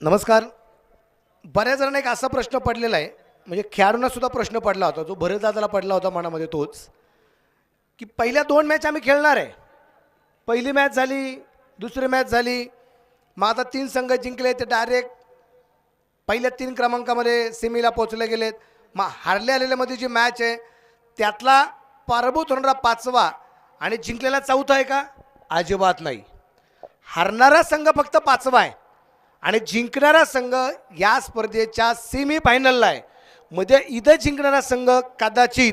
नमस्कार. बऱ्याच जणांना एक असा प्रश्न पडलेला आहे, म्हणजे खेळाडूंना सुद्धा प्रश्न पडला होता, जो भरतदादाला पडला होता मनामध्ये तोच, की पहिल्या 2 मॅच आम्ही खेळणार आहे. पहिली मॅच झाली, दुसरी मॅच झाली, मग आता 3 संघ जिंकले, ते डायरेक्ट पहिल्या 3 क्रमांकामध्ये सेमीला पोहोचले गेलेत. मग हारले आलेल्यामध्ये जी मॅच आहे त्यातला पराभूत होणारा 5वा आणि जिंकलेला 4था आहे का? अजिबात नाही. हारणारा संघ फक्त 5वा आहे आणि जिंकणारा संघ या स्पर्धेच्या सेमी फायनलला आहे. म्हणजे इथं जिंकणारा संघ कदाचित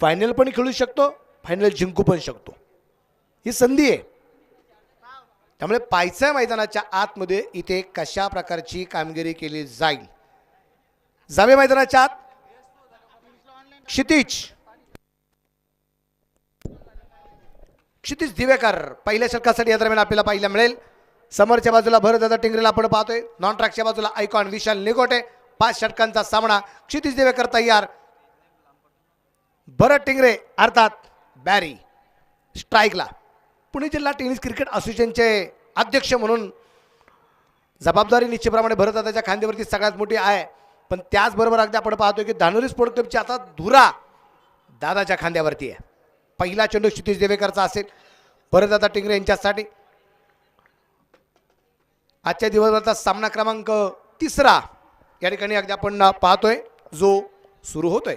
फायनल पण खेळू शकतो, फायनल जिंकू पण शकतो. ही संधी आहे. त्यामुळे पायथ्या मैदानाच्या आतमध्ये इथे कशा प्रकारची कामगिरी केली जाईल. जावे मैदानाच्या आत क्षितिज दिवेकर पहिल्या षटकासाठी या दरम्यान आपल्याला पाहायला मिळेल. समोरच्या बाजूला भरतदादा टिंगरेला आपण पाहतोय. नॉन ट्रॅकच्या बाजूला आयकॉन विशाल निगोटे. 5 षटकांचा सामना. क्षितिज दिवेकर तयार. भरत टिंगरे अर्थात बॅरी स्ट्राईकला. पुणे जिल्हा टेनिस क्रिकेट असोसिएशनचे अध्यक्ष म्हणून जबाबदारी निश्चितप्रमाणे भरतदादाच्या खांद्यावरती सगळ्यात मोठी आहे. पण त्याचबरोबर अगदी आपण पाहतोय की धानोरी स्पोर्ट क्लबची आता धुरा दादाच्या खांद्यावरती आहे. पहिला चेंडू क्षितिज देवेकरचा असेल भरतदादा टिंगरे यांच्यासाठी. आजच्या दिवसभराचा सामना क्रमांक 3 या ठिकाणी अगदी आपण पाहतोय जो सुरू होतोय.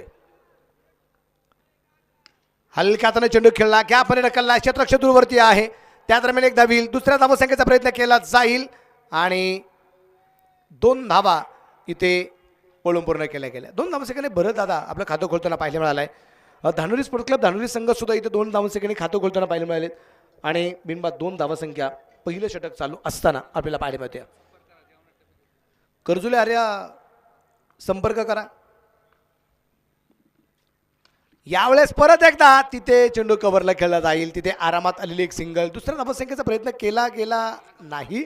हलक्या हाताने चेंडू खेळला, गॅपने ढकलला, क्षेत्ररक्षक दूरवरती आहे. त्या दरम्यान एक धाव येईल. दुसऱ्या धावसंख्येचा प्रयत्न केला जाईल आणि 2 धावा इथे पळून पूर्ण केल्या गेल्या. 2 धावसंख्येने भरतदादा आपलं खातं खोलताना पाहायला मिळालंय. धानोरी स्पोर्ट क्लब धानोरी संघ सुद्धा इथे 2 धावसंख्येने खातं खोलताना पाहायला मिळाले आणि बिनबाद 2 धावसंख्या पहिलं षटक चालू असताना आपल्याला पाहायला मिळते. कर्जुले आर्या संपर्क करा. यावेळेस परत एकदा तिथे चेंडू कव्हरला खेळला जाईल. तिथे आरामात आलेली एक सिंगल. दुसऱ्या धावसंख्येचा प्रयत्न केला गेला नाही.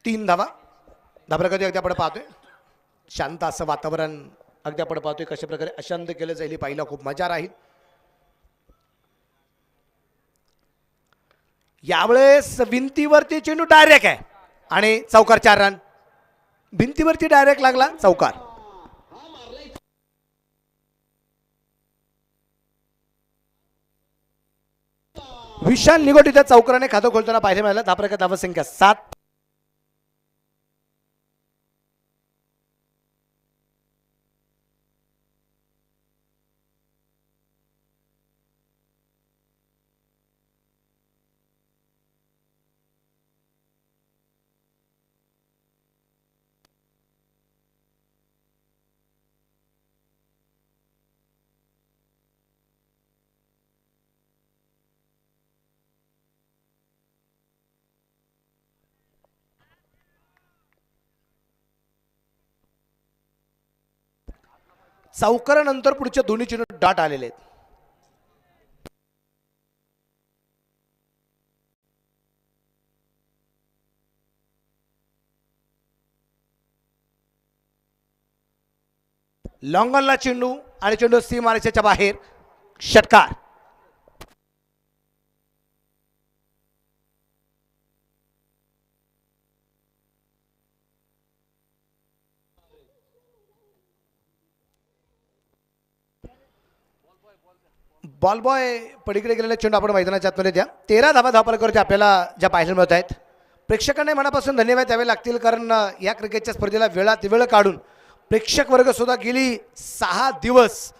तीन धावा. धाबराकधी अगदी आपण पाहतोय शांत असं वातावरण अगदी आपण पाहतोय. कशा प्रकारे अशांत केलं जाईल पाहिला खूप मजा राहील. यावेळेस भिंतीवरती चेंडू डायरेक्ट आहे आणि चौकार. 4 रन. भिंतीवरती डायरेक्ट लागला, चौकार. विशाल निगोटे त्या चौकाराने खातं खोलताना पाहायला मिळालं. धाबराका धावसंख्या 7. चौकारानंतर पुढच्या दोन्ही चेंडू डॉट आलेले आहेत. लॉंगॉनला चेंडू आणि चेंडू सीमारेषेच्या बाहेर. षटकार. बॉल बॉय पलीकडे गेलेला चेंडू आपण मैदानाच्या आतमध्ये द्या. 13 धावा धावफलकावरती आपल्याला ज्या पाहायला मिळत आहेत. प्रेक्षकांना मनापासून धन्यवाद द्यावे लागतील, कारण या क्रिकेटच्या स्पर्धेला वेळात वेळ काढून प्रेक्षक वर्ग सुद्धा गेली 6 दिवस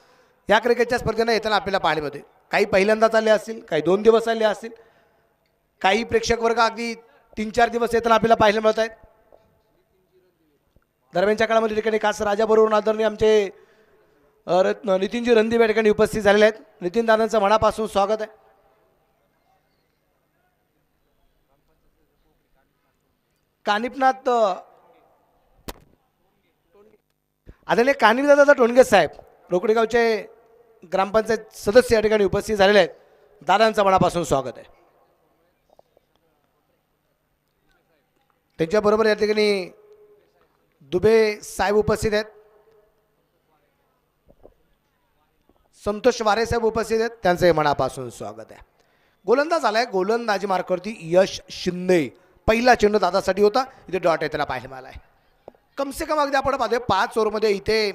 या क्रिकेटच्या स्पर्धेला येताना आपल्याला पाहायला मिळते. काही पहिल्यांदाच आले असतील, काही 2 दिवस आले असतील, काही प्रेक्षक वर्ग अगदी 3-4 दिवस येताना आपल्याला पाहायला मिळत आहेत. दरम्यानच्या काळामध्ये ठिकाणी खास राजाबरोबर आदरणीय आमचे नितीनजी रणदीप या ठिकाणी उपस्थित झालेले आहेत. नितीन दादांचं मनापासून स्वागत आहे. कानिपनाथ आदरणीय कानिपनाथ दादा टोणगे साहेब रोकडेगावचे ग्रामपंचायत सदस्य या ठिकाणी उपस्थित झालेले आहेत. दादांचं मनापासून स्वागत आहे. त्यांच्याबरोबर या ठिकाणी दुबे साहेब उपस्थित आहेत, संतोष वारे साहेब उपस्थित आहेत, त्यांचंही मनापासून स्वागत आहे. गोलंदाज आलाय, गोलंदाजी मार्कवरती यश शिंदे. पहिला चेंडू दादासाठी होता, इथे डॉट आहे, त्याला पाहायला मिळाला आहे. कम से कम अगदी आपण पाहतोय 5 ओव्हरमध्ये इथे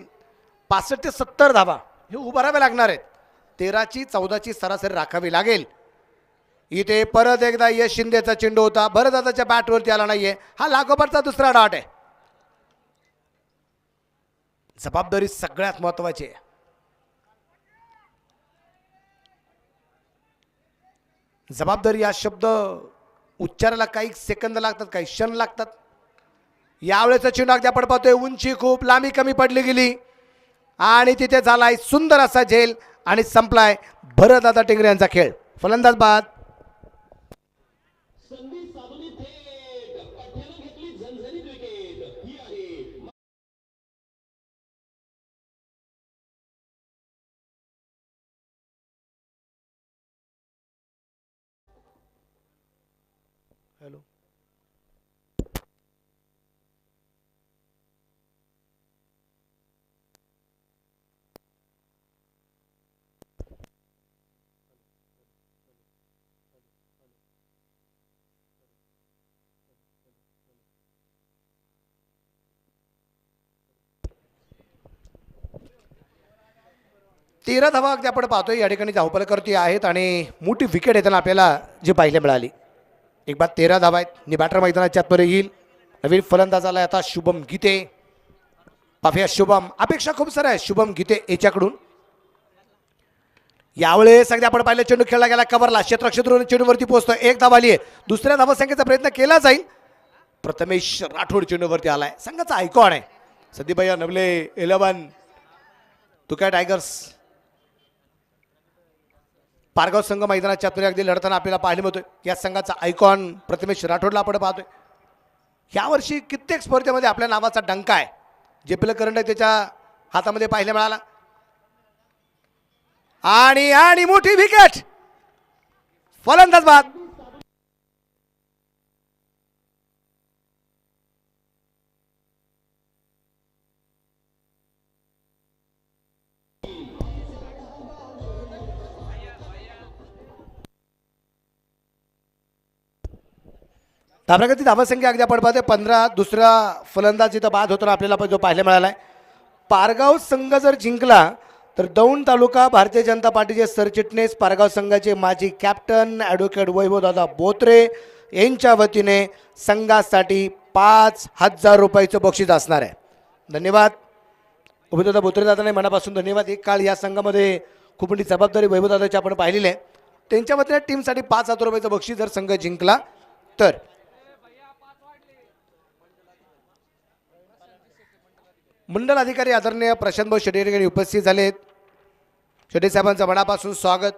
65 ते 70 धावा हे उभारावे लागणार आहेत. 13ची 14ची सरासरी राखावी लागेल. इथे परत एकदा यश शिंदेचा चेंडू होता, भरतदादाच्या बॅटवरती आला नाहीये. हा लागोपाठचा दुसरा डॉट आहे. जबाबदारी सगळ्यात महत्वाची आहे. जबाबदारी हा शब्द उच्चाराला काही सेकंद लागतात, काही क्षण लागतात. यावेळेचा चेंडू अगदी आपण पाहतोय उंची खूप लांबी कमी पडली गेली आणि तिथे झालाय सुंदर असा झेल आणि संपलाय भरतदादा टिंगरे यांचा खेळ. फलंदाज बाद. हॅलो, तेरा धावा अगदी आपण पाहतोय या ठिकाणी धावपलकर्ती आहेत आणि मोठी विकेट येताना आपल्याला जी पाहायला मिळाली. एक बाद 13 धावा आहेत. नि बॅटर मैदानाच्या आतमध्ये येईल. नवीन फलंदाज आलाय आता शुभम गीते. पाहूया शुभम, अपेक्षा खूप साऱ्या आहे शुभम गीते याच्याकडून. यावेळेस अगदी आपण पाहिलं चेंडू खेळला गेला कव्हरला, क्षेत्रक्षेत्र चेंडूवरती पोहोचतो. एक धाव आली आहे. दुसऱ्या धावसंख्येचा प्रयत्न केला जाईल. प्रथमेश राठोड चेंडूवरती आलाय, संघाचा आयकॉन आहे. सदीभैया नवले 11 तुका टायगर्स. पारगाव संघ मैदानाच्या आतमध्ये अगदी लढताना आपल्याला पाहायला मिळतोय. या संघाचा आयकॉन प्रथमेश राठोडला आपण पाहतोय. यावर्षी कित्येक स्पर्धेमध्ये आपल्या नावाचा डंका आहे. जेपीएल करंट त्याच्या हातामध्ये पाहायला मिळाला आणि मोठी विकेट. फलंदाज बाद. धावप्रगती धावसंख्या अगदी आपण पाहतोय 15. दुसरा फलंदाज इथं बाद होताना आपल्याला जो पाहायला मिळालाय. पारगाव संघ जर जिंकला तर दौंड तालुका भारतीय जनता पार्टीचे सरचिटणीस, पारगाव संघाचे माजी कॅप्टन ॲडव्होकेट वैभवदादा बोत्रे यांच्या वतीने संघासाठी 5,000 रुपयाचं बक्षीस असणार आहे. धन्यवाद वैभवदादा बोत्रे दादाने मनापासून धन्यवाद. एक काळ या संघामध्ये खूप मोठी जबाबदारी वैभवदादाची आपण पाहिलेली आहे. त्यांच्या वतीने टीमसाठी 5,000 रुपयाचं बक्षीस जर संघ जिंकला तर. मंडल अधिकारी आदरणीय प्रशांत भाऊ शेट्टी यांनी उपस्थित झालेत. शेट्टी साहेबांचं मनापासून स्वागत.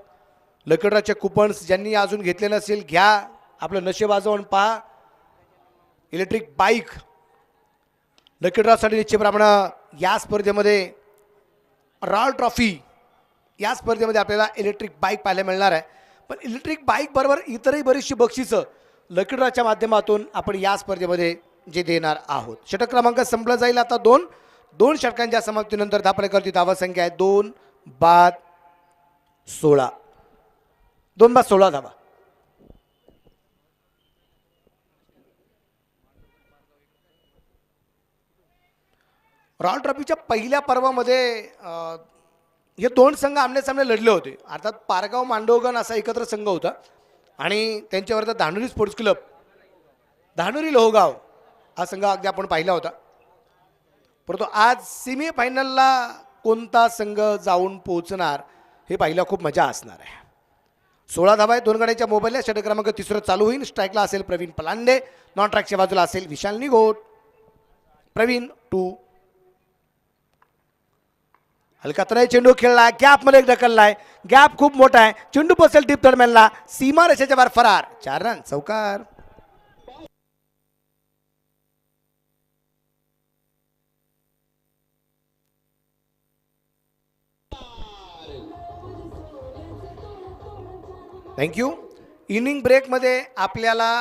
लकीड्रॉचे कुपन्स ज्यांनी अजून घेतले नसेल घ्या, आपलं नशीब आजवून पहा. इलेक्ट्रिक बाईक लकीड्रॉसाठी निश्चितप्रमाणे या स्पर्धेमध्ये रॉयल ट्रॉफी या स्पर्धेमध्ये आपल्याला इलेक्ट्रिक बाईक पाहायला मिळणार आहे. पण इलेक्ट्रिक बाईक बरोबर इतरही बरीचशी बक्षिसं लकीड्रॉच्या माध्यमातून आपण या स्पर्धेमध्ये जे देणार आहोत. षटक क्रमांक संपला जाईल आता. दोन षटकांच्या समाप्तीनंतर धावपलकर्ती धावा संख्या आहे 2 बाद 16. 2 बाद 16 धावा. रॉयल ट्रॉफीच्या पहिल्या पर्वामध्ये हे दोन संघ आमनेसामने लढले होते. अर्थात पारगाव मांडवगण असा एकत्र संघ होता आणि त्यांच्यावर धानुरी स्पोर्ट्स क्लब, धानुरी लोहगाव हा संघ अगदी आपण पाहिला होता. परंतु आज सेमी फायनलला कोणता संघ जाऊन पोहोचणार हे पाहिला खूप मजा असणार आहे. 16 धावा आहे. 2 गड्याच्या मोबाईलला. षटक क्रमांक 3 चालू होईल. स्ट्राईकला असेल प्रवीण पलांडे, नॉन ट्रॅकच्या बाजूला असेल विशाल निगोट. प्रवीण 2. हलका तराई चेंडू खेळला, गॅपमध्ये ढकललाय. गॅप खूप मोठा आहे. चेंडू पोचेल डीप दरम्यानला, सीमा रेषेच्या बाहेर फरार. 4 रन चौकार. थँक्यू. इनिंग ब्रेकमध्ये आपल्याला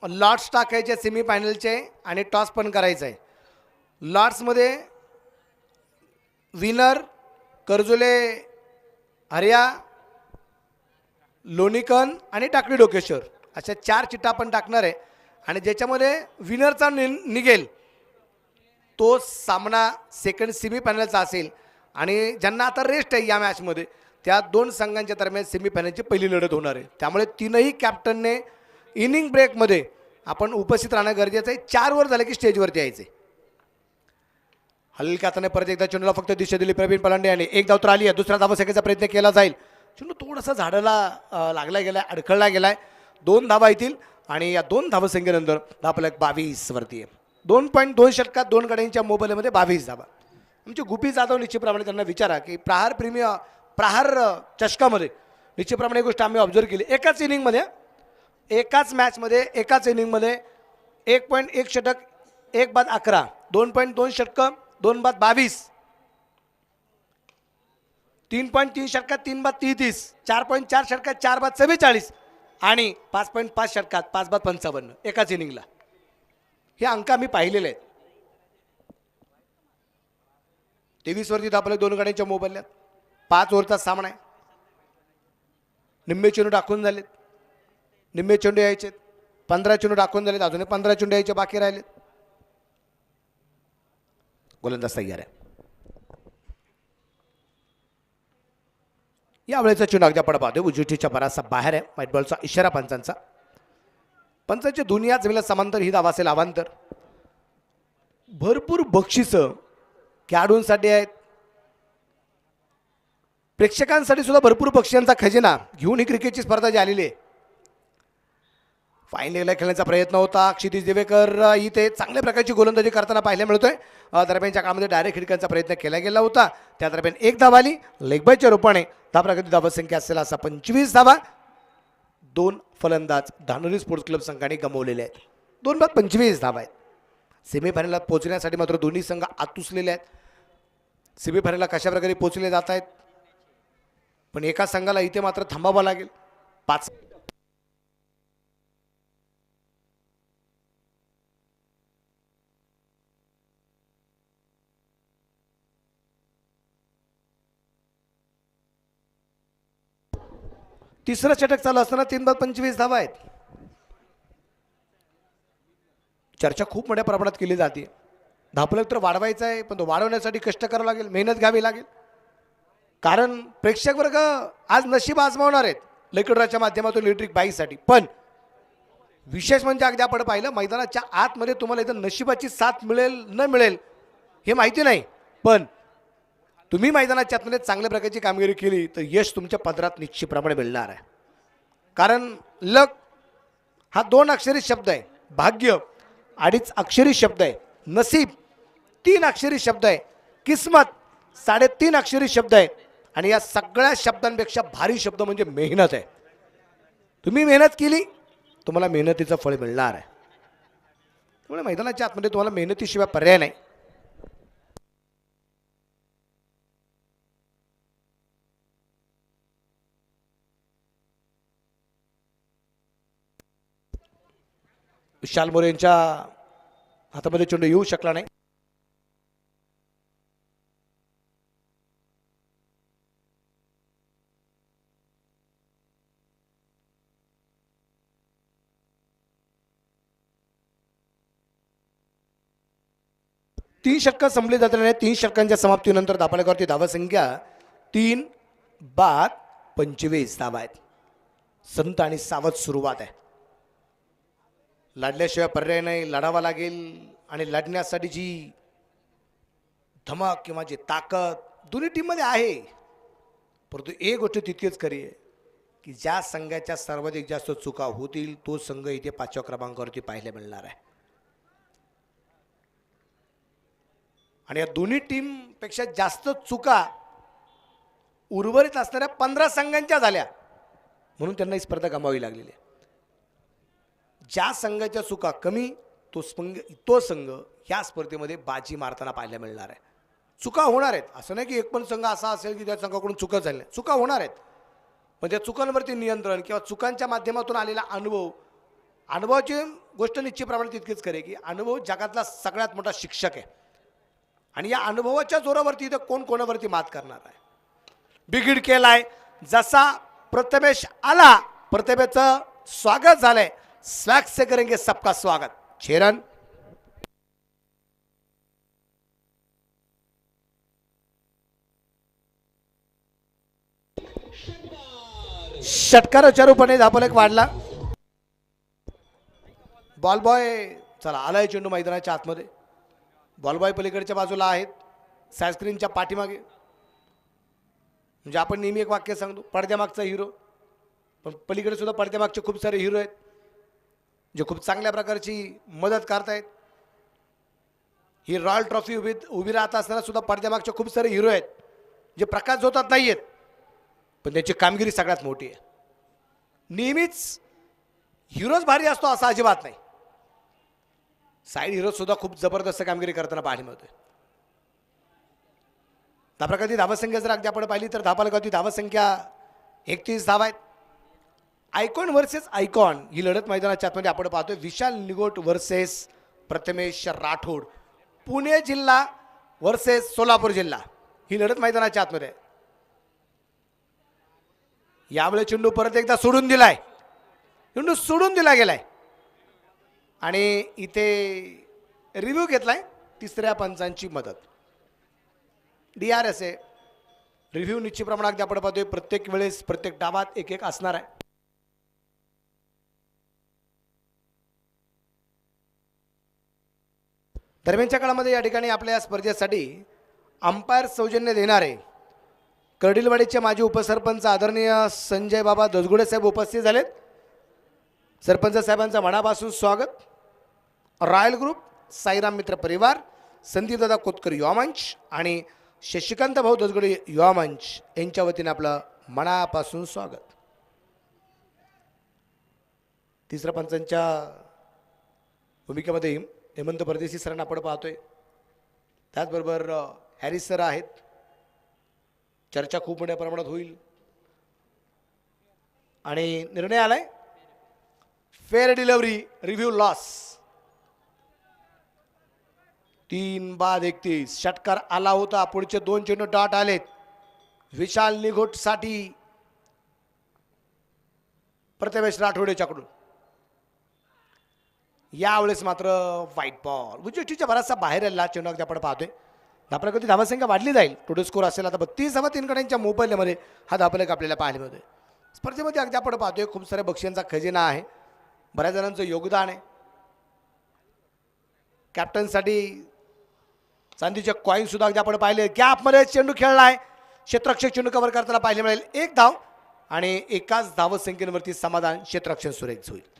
लॉट्स टाकायचे सेमीफायनलचे आणि टॉस पण करायचं आहे. लॉट्समध्ये विनर कर्जुले हरिया, लोणीकन आणि टाकळी डोकेश्वर अशा 4 चिठ्ठ्या आपण टाकणार आहे आणि ज्याच्यामध्ये विनरचा निघेल तो सामना सेकंड सेमीफायनलचा असेल. आणि ज्यांना आता रेस्ट आहे या मॅचमध्ये त्या 2 संघांच्या दरम्यान सेमीफायनलची पहिली लढत होणार आहे. त्यामुळे तीनही कॅप्टनने इनिंग ब्रेकमध्ये आपण उपस्थित राहणं गरजेचं आहे. 4 ओव्हर झाले की स्टेजवरती यायचे. हलक्या हाताने परत एकदा चेंडूला फक्त दिशा दिली प्रवीण पलांडे यांनी. एक धाव तर आली आहे. दुसरा धावा फेकायचा प्रयत्न केला जाईल. चेंडू थोडासा झाडाला लागला गेला आहे, अडखळला गेला आहे. 2 धावा येतील आणि या 2 धावसंख्येनंतर धावफलक 22 वरती आहे. 2.2 षटकात 2 गड्यांच्या मोबाईलमध्ये 22 धावा. आमचे गुपी जाधव निश्चितप्रमाणे त्यांना विचारा की प्रहार चषकामध्ये निश्चितप्रमाणे गोष्ट आम्ही ऑब्झर्व केली. एकाच इनिंगमध्ये एकाच मॅचमध्ये एकाच इनिंगमध्ये 1.1 षटक 1 बाद 11, 2.2 षटकं 2 बाद 22, 3.3 षटकात 3 बाद 33, 4.4 षटकात 4 बाद 44 आणि 5.5 षटकात 5 बाद 55 एकाच इनिंगला. हे अंक आम्ही पाहिलेले आहेत. 23 वरती धावफलक 2 गड्यांच्या मोबाईलला. 5 ओव्हरचा सामना आहे. निम्मे चेंडू टाकून झालेत, निम्मे चेंडू यायचे. 15 चेंडू टाकून झालेत, अजूनही 15 चेंडू यायचे बाकी राहिलेत. गोलंदाज तयार आहे. यावेळेचा चेंडू अगदी आपण पाहतोय उजवीच्या बराचसा बाहेर आहे. व्हाईट बॉलचा इशारा पंचांचा. पंचांची दुनिया जमिला समांतर ही धाव असेल अवांतर. भरपूर बक्षिसं खेळाडूंसाठी आहेत, प्रेक्षकांसाठी सुद्धा भरपूर बक्षिसांचा खजिना घेऊन ही क्रिकेटची स्पर्धा जी आलेली आहे. फायनलला खेळण्याचा प्रयत्न होता. क्षितिज दिवेकर इथे चांगल्या प्रकारची गोलंदाजी करताना पाहायला मिळतोय. दरम्यानच्या काळामध्ये डायरेक्ट खिडक्यांचा प्रयत्न केला गेला होता. त्या दरम्यान 1 धाव आली. लेगबायच्या रूपाने धावप्रगती धावसंख्या असेल असा 25 धावा. 2 फलंदाज धानोरी स्पोर्ट्स क्लब संघाने गमावलेले आहेत. 2 बाद 25 धावा आहेत. सेमीफायनलला पोहोचण्यासाठी मात्र दोन्ही संघ आतुसलेले आहेत. सेमीफायनलला कशा प्रकारे पोहोचले जात आहेत पण एका संघाला इथे मात्र थांबावं लागेल. 5 तिसरं षटक चालू असताना 3 बाद 25 धावा आहेत. चर्चा खूप मोठ्या प्रमाणात केली जाते. धावफलक तर वाढवायचा आहे पण तो वाढवण्यासाठी कष्ट करावं लागेल, मेहनत घ्यावी लागेल. कारण प्रेक्षक वर्ग आज नशीब आजमावणार आहेत लकीड्रॉच्या माध्यमातून इलेक्ट्रिक बाईकसाठी. पण विशेष म्हणजे अगदी आपण पाहिलं मैदानाच्या आतमध्ये तुम्हाला इथं नशिबाची साथ मिळेल न मिळेल हे माहिती नाही. पण तुम्ही मैदानाच्या आतमध्ये चांगल्या प्रकारची कामगिरी केली तर यश तुमच्या पदरात निश्चितप्रमाणे मिळणार आहे. कारण लक हा 2 अक्षरी शब्द आहे, भाग्य 2.5 अक्षरी शब्द आहे, नसीब 3 अक्षरी शब्द आहे, किस्मत 3.5 अक्षरी शब्द आहे आणि या सगळ्या शब्दांपेक्षा भारी शब्द म्हणजे मेहनत आहे. तुम्ही मेहनत केली तुम्हाला मेहनतीचं फळ मिळणार आहे. त्यामुळे मैदानाच्या आतमध्ये तुम्हाला मेहनतीशिवाय पर्याय नाही. विशाल मोरे यांच्या हातामध्ये चेंडू येऊ शकला नाही. तीन षटकं संपली जाताना 3 षटकांच्या समाप्तीनंतर धावफलकावरती धावसंख्या 3 बाद 25 धावा आहेत. संत आणि सावध सुरुवात आहे. लढल्याशिवाय पर्याय नाही, लढावा लागेल आणि लढण्यासाठी जी धमक किंवा जी ताकद दोन्ही टीममध्ये आहे. परंतु एक गोष्ट तितकीच खरी आहे की ज्या संघाच्या सर्वाधिक जास्त चुका होतील तो संघ इथे 5व्या क्रमांकावरती पाहायला मिळणार आहे. आणि या दोन्ही टीमपेक्षा जास्त चुका उर्वरित असणाऱ्या 15 संघांच्या झाल्या म्हणून त्यांना ही स्पर्धा गमावी लागलेली आहे. ज्या संघाच्या चुका कमी तो संघ ह्या स्पर्धेमध्ये बाजी मारताना पाहायला मिळणार आहे. चुका होणार आहेत, असं नाही की एक पण संघ असा असेल की त्या संघाकडून चुका झाल्या, चुका होणार आहेत. म्हणजे चुकांवरती नियंत्रण किंवा चुकांच्या माध्यमातून आलेला अनुभव, अनुभवाची गोष्ट निश्चितप्रमाणे तितकीच खरी की अनुभव जगातला सगळ्यात मोठा शिक्षक आहे आणि या अनुभवाच्या जोरावरती इथं कोण कोणावरती मात करणार आहे. बिगिड केलाय जसा प्रथमेश आला, प्रतिभेचं स्वागत झालंय. स्वॅग से करेंगे सबका स्वागत. 6 रन. षटकाराच्या रूपाने धापलेक वाढला. बॉल बॉय चला आलाय चेंडू मैदानाच्या आतमध्ये. बॉल बॉय पलीकडच्या बाजूला आहेत, साय स्क्रीनच्या पाठीमागे. म्हणजे आपण नेहमी एक वाक्य सांगतो, पडद्यामागचा हिरो, पण पलीकडे सुद्धा पडद्यामागचे खूप सारे हिरो आहेत जे खूप चांगल्या प्रकारची मदत करतायत. ही रॉयल ट्रॉफी उभी राहत असताना सुद्धा पडद्यामागचे खूप सारे हिरो आहेत जे प्रकाश झोतात नाही आहेत, पण त्यांची कामगिरी सगळ्यात मोठी आहे. नेहमीच हिरोज भारी असतो असं अजिबात नाही. साईड हिरो सुद्धा खूप जबरदस्त कामगिरी करताना पाहायला मिळतोय. त्या प्रकारची धावसंख्या जर अगदी आपण पाहिली तर धापालकाची धावसंख्या 31 धावा आहेत. आयकॉन वर्सेस आयकॉन ही लढत मैदानाच्या आतमध्ये आपण पाहतोय. विशाल निगोट वर्सेस प्रथमेश राठोड. पुणे जिल्हा वर्सेस सोलापूर जिल्हा ही लढत मैदानाच्या आतमध्ये. यावेळी चेंडू परत एकदा सोडून दिलाय, चेंडू सोडून दिला गेलाय आणि इथे रिव्ह्यू घेतलाय तिसऱ्या पंचांची मदत. DRS आहे. रिव्ह्यू निश्चित प्रमाणात आपण पाहतोय प्रत्येक वेळेस प्रत्येक डावात एक एक असणार आहे. दरम्यानच्या काळामध्ये या ठिकाणी आपल्या या स्पर्धेसाठी अंपायर सौजन्य देणारे कर्डिलवाडीचे माजी उपसरपंच आदरणीय संजय बाबा दसगुडे साहेब उपस्थित झालेत. सरपंच साहेबांचं मनापासून स्वागत. रॉयल ग्रुप, साईराम मित्र परिवार, संदीपदादा कोतकर युवा मंच आणि शशिकांत भाऊ दसगुडे युवा मंच यांच्या वतीने आपलं मनापासून स्वागत. तिसऱ्या पंचांच्या भूमिकेमध्ये हेमंत परदेशी सरांना आपण पाहतोय. त्याचबरोबर हॅरिस सर आहेत. चर्चा खूप मोठ्या प्रमाणात होईल आणि निर्णय आलाय फेअर डिलिव्हरी, रिव्ह्यू लॉस. 3 बाद 31. षटकार आला होता. पुढचे 2 चेंडू डॉट आलेत. विशाल निघोट साठी प्रथमेश राठोडेच्याकडून. यावेळेस मात्र व्हाईट बॉल विकेटच्या बराचसा बाहेर आलेला चेंडू अगदी आपण पाहतोय. धापलकाची धावसंख्या वाढली जाईल. टोटल स्कोर असेल आता 32.3 गड्यांच्या मोबाईलमध्ये हा धापलक आपल्याला पाहायला मिळतोय. स्पर्धेमध्ये अगदी आपण पाहतोय खूप साऱ्या बक्षिसांचा खजिना आहे, बऱ्याच जणांचं योगदान आहे. कॅप्टनसाठी चांदीचे कॉईन सुद्धा अगदी आपण पाहिले. गॅपमध्ये चेंडू खेळलाय, क्षेत्ररक्षक चेंडू कव्हर करताना पाहायला मिळेल. 1 धाव आणि एकाच धावसंख्येवरती समाधान. क्षेत्ररक्षण सुरेख होईल.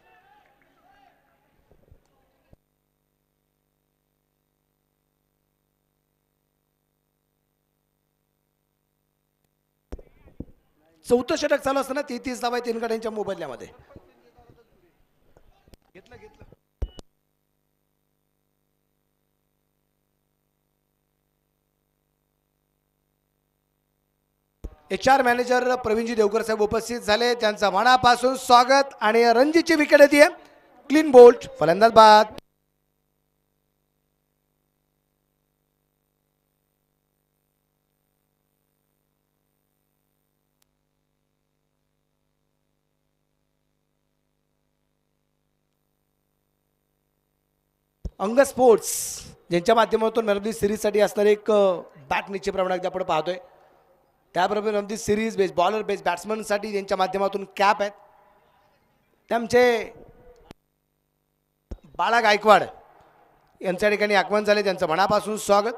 चौथं षटक चालू असताना 33 धावा 3 गड्यांच्या मोबदल्यामध्ये. HR मॅनेजर प्रवीणजी देवकर साहेब उपस्थित झाले. त्यांचा मनापासून स्वागत आणि रणजीची विकेट येते. क्लीन बोल्ट, फलंदाज बाद. अंग स्पोर्ट्स ज्यांच्या माध्यमातून मॅन सिरीजसाठी असणारे एक बॅट निश्चित प्रमाणात आपण पाहतोय. त्याबरोबर man series best bowler best बॅट्समनसाठी ज्यांच्या माध्यमातून कॅप आहेत त्यांचे बाळा गायकवाड यांच्या ठिकाणी आगमन झाले. त्यांचं मनापासून स्वागत.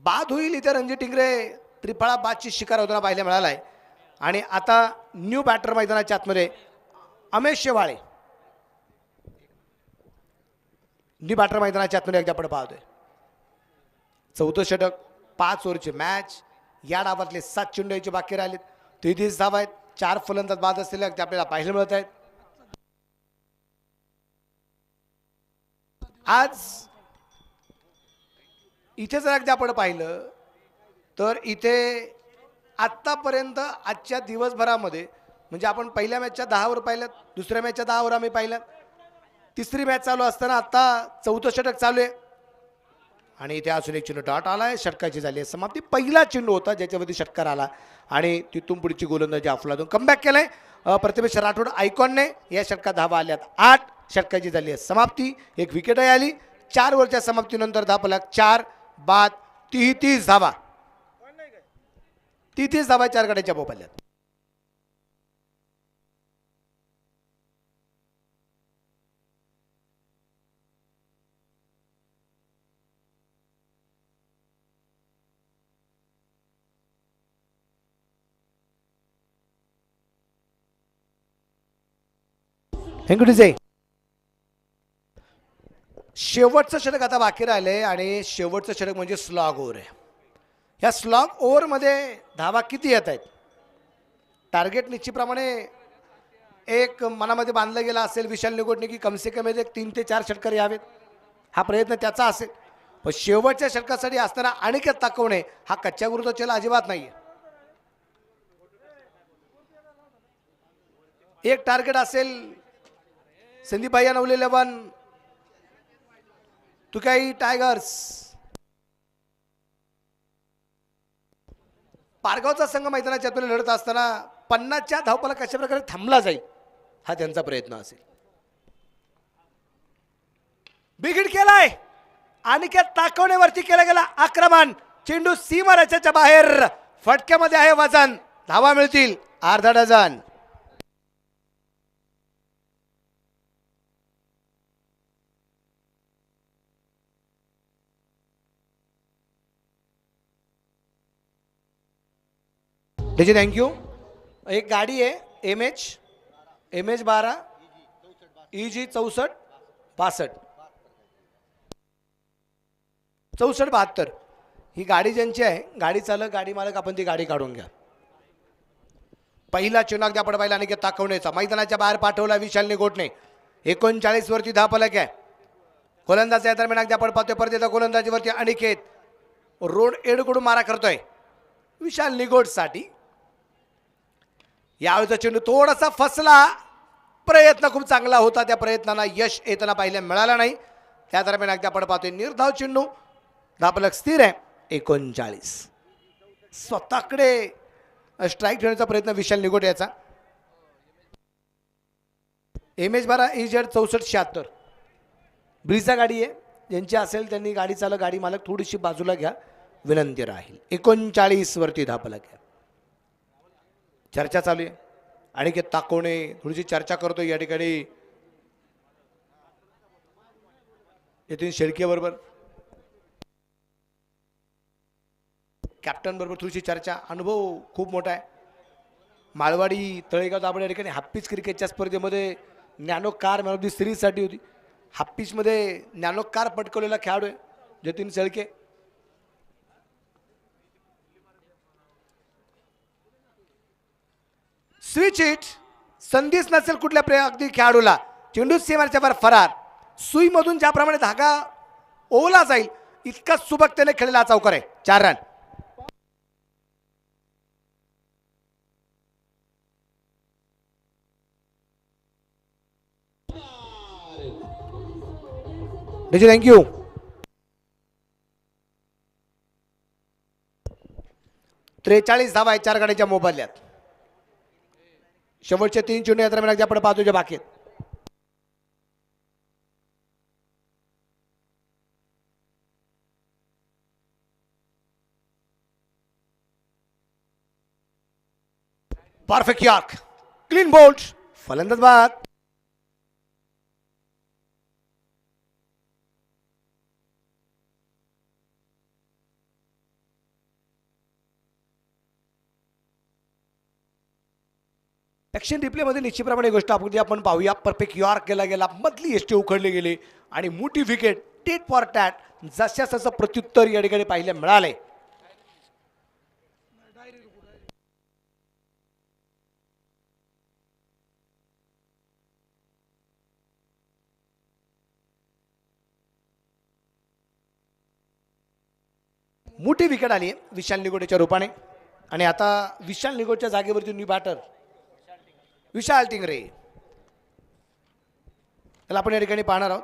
बाद होईल इथे रणजी टिंगरे त्रिफळा बादची शिकार होताना पाहायला मिळाला आहे. आणि आता न्यू बॅटर मैदानाच्या आतमध्ये अमेश शेवाळे न्यू बॅटर मैदानाच्या आतमध्ये अगदी आपण पाहतोय. चौथं षटक, 5 ओव्हरची मॅच. या डावातले 7 चेंडू याचे बाकी राहिलेत. 33 धावा आहेत. 4 फलंदाज बाद असलेले अगदी आपल्याला पाहायला मिळत आहेत. आज इथे जर अगदी आपण पाहिलं तर इथे आत्तापर्यंत आजच्या दिवसभरामध्ये म्हणजे आपण पहिल्या मॅचच्या 10 पाहिल्यात, दुसऱ्या मॅचच्या 10 आम्ही पाहिल्यात, तिसरी मॅच चालू असताना आता चौथं षटक चालू आहे आणि इथे अजून एक चेंडू डॉट आलाय, षटकाची झाली आहे समाप्ती. पहिला चेंडू होता ज्याच्यावरती षटकार आला आणि तिथून पुढची गोलंदाजी अफलातून कमबॅक केलंय प्रतिमेश राठोड आयकॉनने. या षटकात धावा आल्यात 8, षटकाची झाली आहे समाप्ती. एक विकेटही आली. 4 ओव्हरच्या समाप्तीनंतर धापलक 4 बाद 33 धावा. 33 धावा 4 गड्याच्या बोपाल्यात. हेंकुटीचे शेवटचं षटक आता बाकी राहिले आणि शेवटचं षटक म्हणजे स्लॉग ओव्हर आहे. या स्लॉग ओव्हरमध्ये धावा किती येत आहेत? टार्गेट निश्चितप्रमाणे एक मनामध्ये बांधलं गेला असेल विशाल निगोटने की कमसे कम एक 3 ते 4 षटकार यावेत. हा प्रयत्न त्याचा असेल. पण शेवटच्या षटकासाठी असताना अनिकेत ताकवणे हा कच्च्या गुरुचा चेला अजिबात नाहीये. एक टार्गेट असेल संदीप भाई नवले 11 तुकाई टायगर्स. पारगावचा संघ मैदानाच्या आतून लढत असताना 50च्या धावपाला कशा प्रकारे थांबला जाईल हा त्यांचा प्रयत्न असेल. बिगिड केलाय अनिकेत ताकवणेवरती केला गेला आक्रमण. चेंडू सीमारेषेच्या बाहेर. फटक्यामध्ये आहे वजन. धावा मिळतील अर्धा डझन. त्याची थँक्यू. एक गाडी आहे MH 12 EG 64 62 64 72. ही गाडी ज्यांची आहे गाडी चालक गाडी मालक आपण ती गाडी काढून घ्या. पहिला चेंडू अगदी आपण पाहिला अनिकेत ताकवणेचा मैदानाच्या बाहेर पाठवला विशाल निगोटने. 39 वरती धावफलक आहे. गोलंदाज या दरम्यान अगदी आपण पाहतोय परत एकदा गोलंदाजीवरती अनिकेत रोड एडकडून मारा करतोय विशाल निगोटसाठी. यावेळेचा चेंडू थोडासा फसला. प्रयत्न खूप चांगला होता. त्या प्रयत्नांना यश येताना पाहिलं मिळालं नाही. त्या दरम्यान अगदी आपण पाहतोय निर्धाव चेंडू. धापलक स्थिर आहे 39. स्वतःकडे स्ट्राईक ठेवण्याचा प्रयत्न विशाल निगोट याचा. MH 12 EZ 64 76 ब्रिजा गाडी आहे. ज्यांची असेल त्यांनी गाडी चालक गाडी मालक थोडीशी बाजूला घ्या विनंती राहील. 39 वरती धापलक आहे. चर्चा चालू आहे. अनिकेत ताकवणे थोडीशी चर्चा करतो या ठिकाणी येथील शेळके बरोबर कॅप्टन बरोबर थोडीशी चर्चा. अनुभव खूप मोठा आहे. माळवाडी तळेगाव दाबड या ठिकाणी हाप्पीच क्रिकेटच्या स्पर्धेमध्ये Nano car man of the सिरीजसाठी होती. हाप्पीचमध्ये नॅनो कार पटकवलेला खेळाडू आहे जतीन शेळके. Switch it. संधीच नसेल कुठल्या अगदी खेळाडूला. चेंडू सीमारेषेच्या बाहेर फरार. सुईमधून ज्याप्रमाणे धागा ओवला जाईल इतका सुबकतेने खेळलेला चौकार आहे. 4 रन. थँक्यू. त्रेचाळीस धावा आहे 4 गड्याच्या मोबाईल्यात. शेवटचे 3 चेंडू या दरम्यान आपण पाहतो जे बाकी आहेत. Perfect York. Clean bolt. फलंदाज बाद. ॲक्शन रिप्लेमध्ये निश्चितप्रमाणे गोष्ट आपण पाहूया. परफेक्ट यॉर्क केला गेला. मधली एसटी उखडली गेली आणि मोठी विकेट टेट फॉर टॅट जशाचं प्रत्युत्तर या ठिकाणी पाहायला मिळाले. मोठी विकेट आली विशाल निगोटेच्या रूपाने. आणि आता विशाल निगोटच्या जागेवरती न्यू बॅटर विशाल टिंगरे, त्याला आपण या ठिकाणी पाहणार आहोत.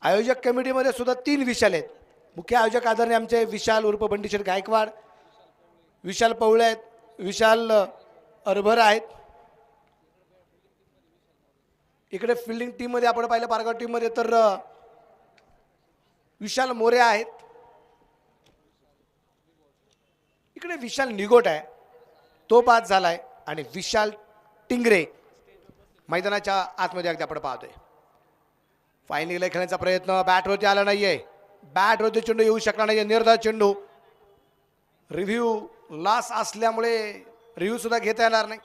आयोजक कमिटीमध्ये सुद्धा 3 विशाल आहेत. मुख्य आयोजक आदरणीय आमचे विशाल उर्फ बंडीशेठ गायकवाड, विशाल पवळे आहेत, विशाल अरभर आहेत. इकडे फिल्डिंग टीममध्ये आपण पाहिलं पारगाव टीममध्ये तर विशाल मोरे आहेत. इकडे विशाल निगोट आहे, तो बाद झालाय. आणि विशाल टिंगरे मैदानाच्या आतमध्ये अगदी आपण पाहतोय. फायनल खेळण्याचा प्रयत्न बॅटवरती आला नाहीये, बॅटवरती चेंडू येऊ शकला नाहीये. निर्धार चेंडू, रिव्ह्यू लॉस असल्यामुळे रिव्ह्यू सुद्धा घेता येणार नाही.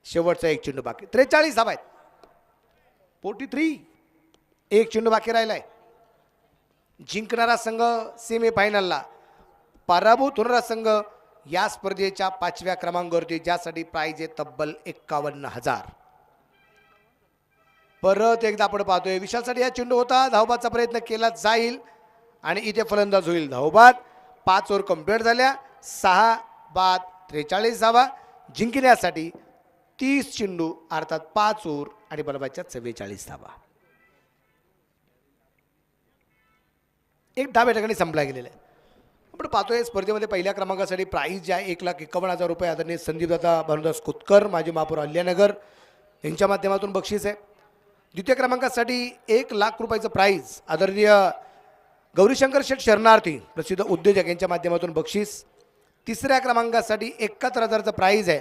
शेवटचा एक चेंडू बाकी. 43 धावा आहेत. 43. एक चेंडू बाकी राहिलाय. जिंकणारा संघ सेमीफायनलला, पराभूत होणारा संघ या स्पर्धेच्या 5व्या क्रमांकावरती, ज्यासाठी प्राइज आहे तब्बल 51,000. परत एकदा आपण पाहतोय विशालसाठी हा चेंडू होता. धावबादचा प्रयत्न केला जाईल आणि इथे फलंदाज होईल धावबाद. 5 ओव्हर कंप्लीट झाल्या. 6 बाद 43 धावा. जिंकण्यासाठी 30 चेंडू अर्थात 5 ओव्हर आणि बलबाच्या 44 धावा. एक डाव या ठिकाणी संपला गेलेला आहे. आपण पाहतोय स्पर्धेमध्ये पहिल्या क्रमांकासाठी प्राइज जे आहे 1,51,000 रुपये. आदरणीय संदीपदादा भानुदास कुतकर, माजी महापौर अहिल्यानगर यांच्या माध्यमातून बक्षीस आहे. द्वितीय क्रमांकासाठी 1,00,000 रुपयाचं प्राइज आदरणीय गौरीशंकर शेठ शरणार्थी प्रसिद्ध उद्योजक यांच्या माध्यमातून बक्षीस. तिसऱ्या क्रमांकासाठी 71,000चं प्राइज आहे.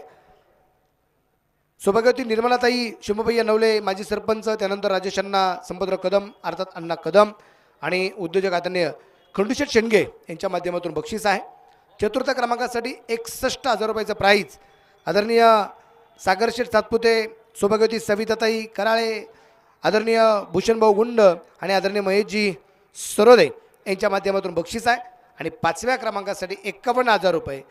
सौभाग्यवती निर्मलाताई शिवभैया नवले माजी सरपंच, त्यानंतर राजेश अण्णा संपतराव कदम अर्थात अण्णा कदम आणि उद्योजक आदरणीय खंडूशेठ शेंडगे यांच्या माध्यमातून बक्षीस आहे. चतुर्थ क्रमांकासाठी 61,000 रुपयाचं प्राइज आदरणीय सागरशेठ सातपुते, सौभाग्यवती सविताताई कराळे, आदरणीय भूषणभाऊ गुंड आणि आदरणीय महेशजी सरोदे यांच्या माध्यमातून बक्षीस आहे. आणि 5व्या क्रमांकासाठी 51,000 रुपये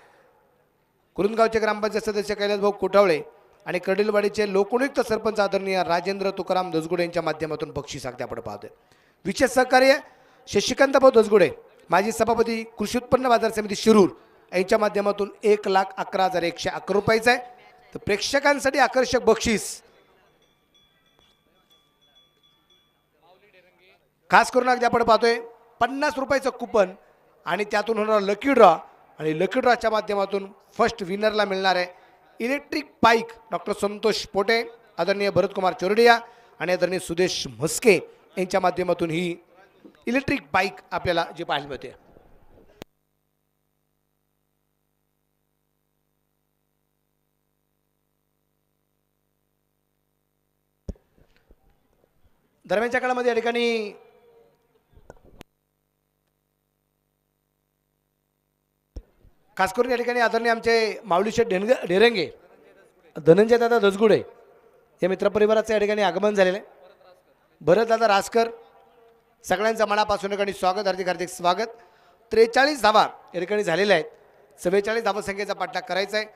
कुरुंदगावचे ग्रामपंचायत सदस्य कैलासभाऊ कोठावळे आणि कडीलवाडीचे लोकनियुक्त सरपंच आदरणीय राजेंद्र तुकाराम दसगुडे यांच्या माध्यमातून बक्षीस अगदी आपण पाहतोय. विशेष सहकार्य शशिकांतभाऊ दसगुडे माजी सभापती कृषी उत्पन्न बाजार समिती शिरूर यांच्या माध्यमातून 1,11,111 रुपयाचं आहे. तर प्रेक्षकांसाठी आकर्षक बक्षीस खास करून अगदी आपण पाहतोय 50 रुपयाचं कुपन आणि त्यातून होणारा लकी ड्रॉ. आणि लकी ड्रॉच्या माध्यमातून फर्स्ट विनरला मिळणार आहे electric bike doctor Santosh Pote, आदरणीय भरतकुमार चोरडिया आणि आदरणीय सुदेश म्हस्के यांच्या माध्यमातून ही इलेक्ट्रिक बाईक आपल्याला जे पाहायला मिळते. दरम्यानच्या काळामध्ये या ठिकाणी खास करून या ठिकाणी आदरणीय आमचे माऊलीशेठ ढेरंगे, धनंजय दादा दसगुडे या मित्रपरिवाराचं या ठिकाणी आगमन झालेलं आहे. भरतदादा रासकर सगळ्यांचं मनापासून ठिकाणी स्वागत, हार्दिक हार्दिक स्वागत. 43 धावा या ठिकाणी झालेल्या आहेत. 44 धावसंख्येचा पाठलाग करायचा आहे.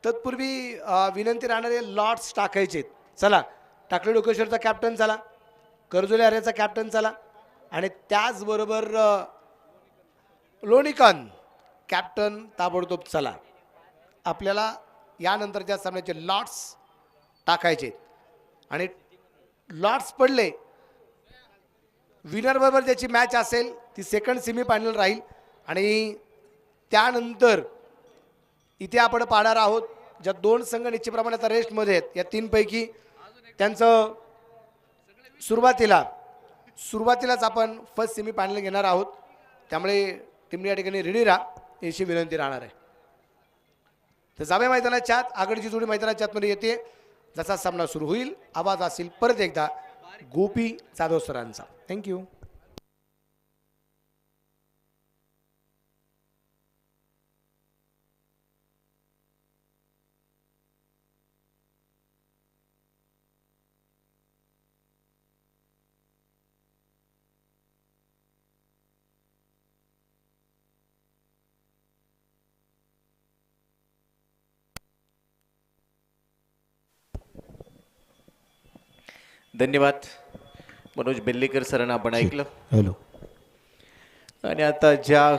तत्पूर्वी विनंती राहणारे लॉट्स टाकायचे. चला, टाकली डोकेश्वरचा कॅप्टन चला, कर्जुले हऱ्याचा कॅप्टन चला आणि त्याचबरोबर लोणीकन कॅप्टन ताबडतोब चला. आपल्याला यानंतरच्या सामन्याचे लॉट्स टाकायचे आणि लॉट्स पडले विनर बरोबर ज्याची मॅच असेल ती सेकंड सेमीफायनल राहील. आणि त्यानंतर इथे आपण पाहणार आहोत ज्या 2 संघ निश्चितप्रमाणे आता रेस्टमध्ये आहेत, या 3 पैकी त्यांचं सुरुवातीलाच आपण फर्स्ट सेमीफायनल घेणार आहोत. त्यामुळे टीमने या ठिकाणी रेडी राहा याची विनंती राहणार आहे. तर जावे मैदानाच्या आत आघाडीची जोडी मैदानाच्या आतमध्ये येते. जसा सामना सुरू होईल आवाज असेल परत एकदा गोपी जाधव सरांचा. थँक्यू. धन्यवाद मनोज बेल्लेकर सरांना आपण ऐकलं. हॅलो. आणि आता ज्या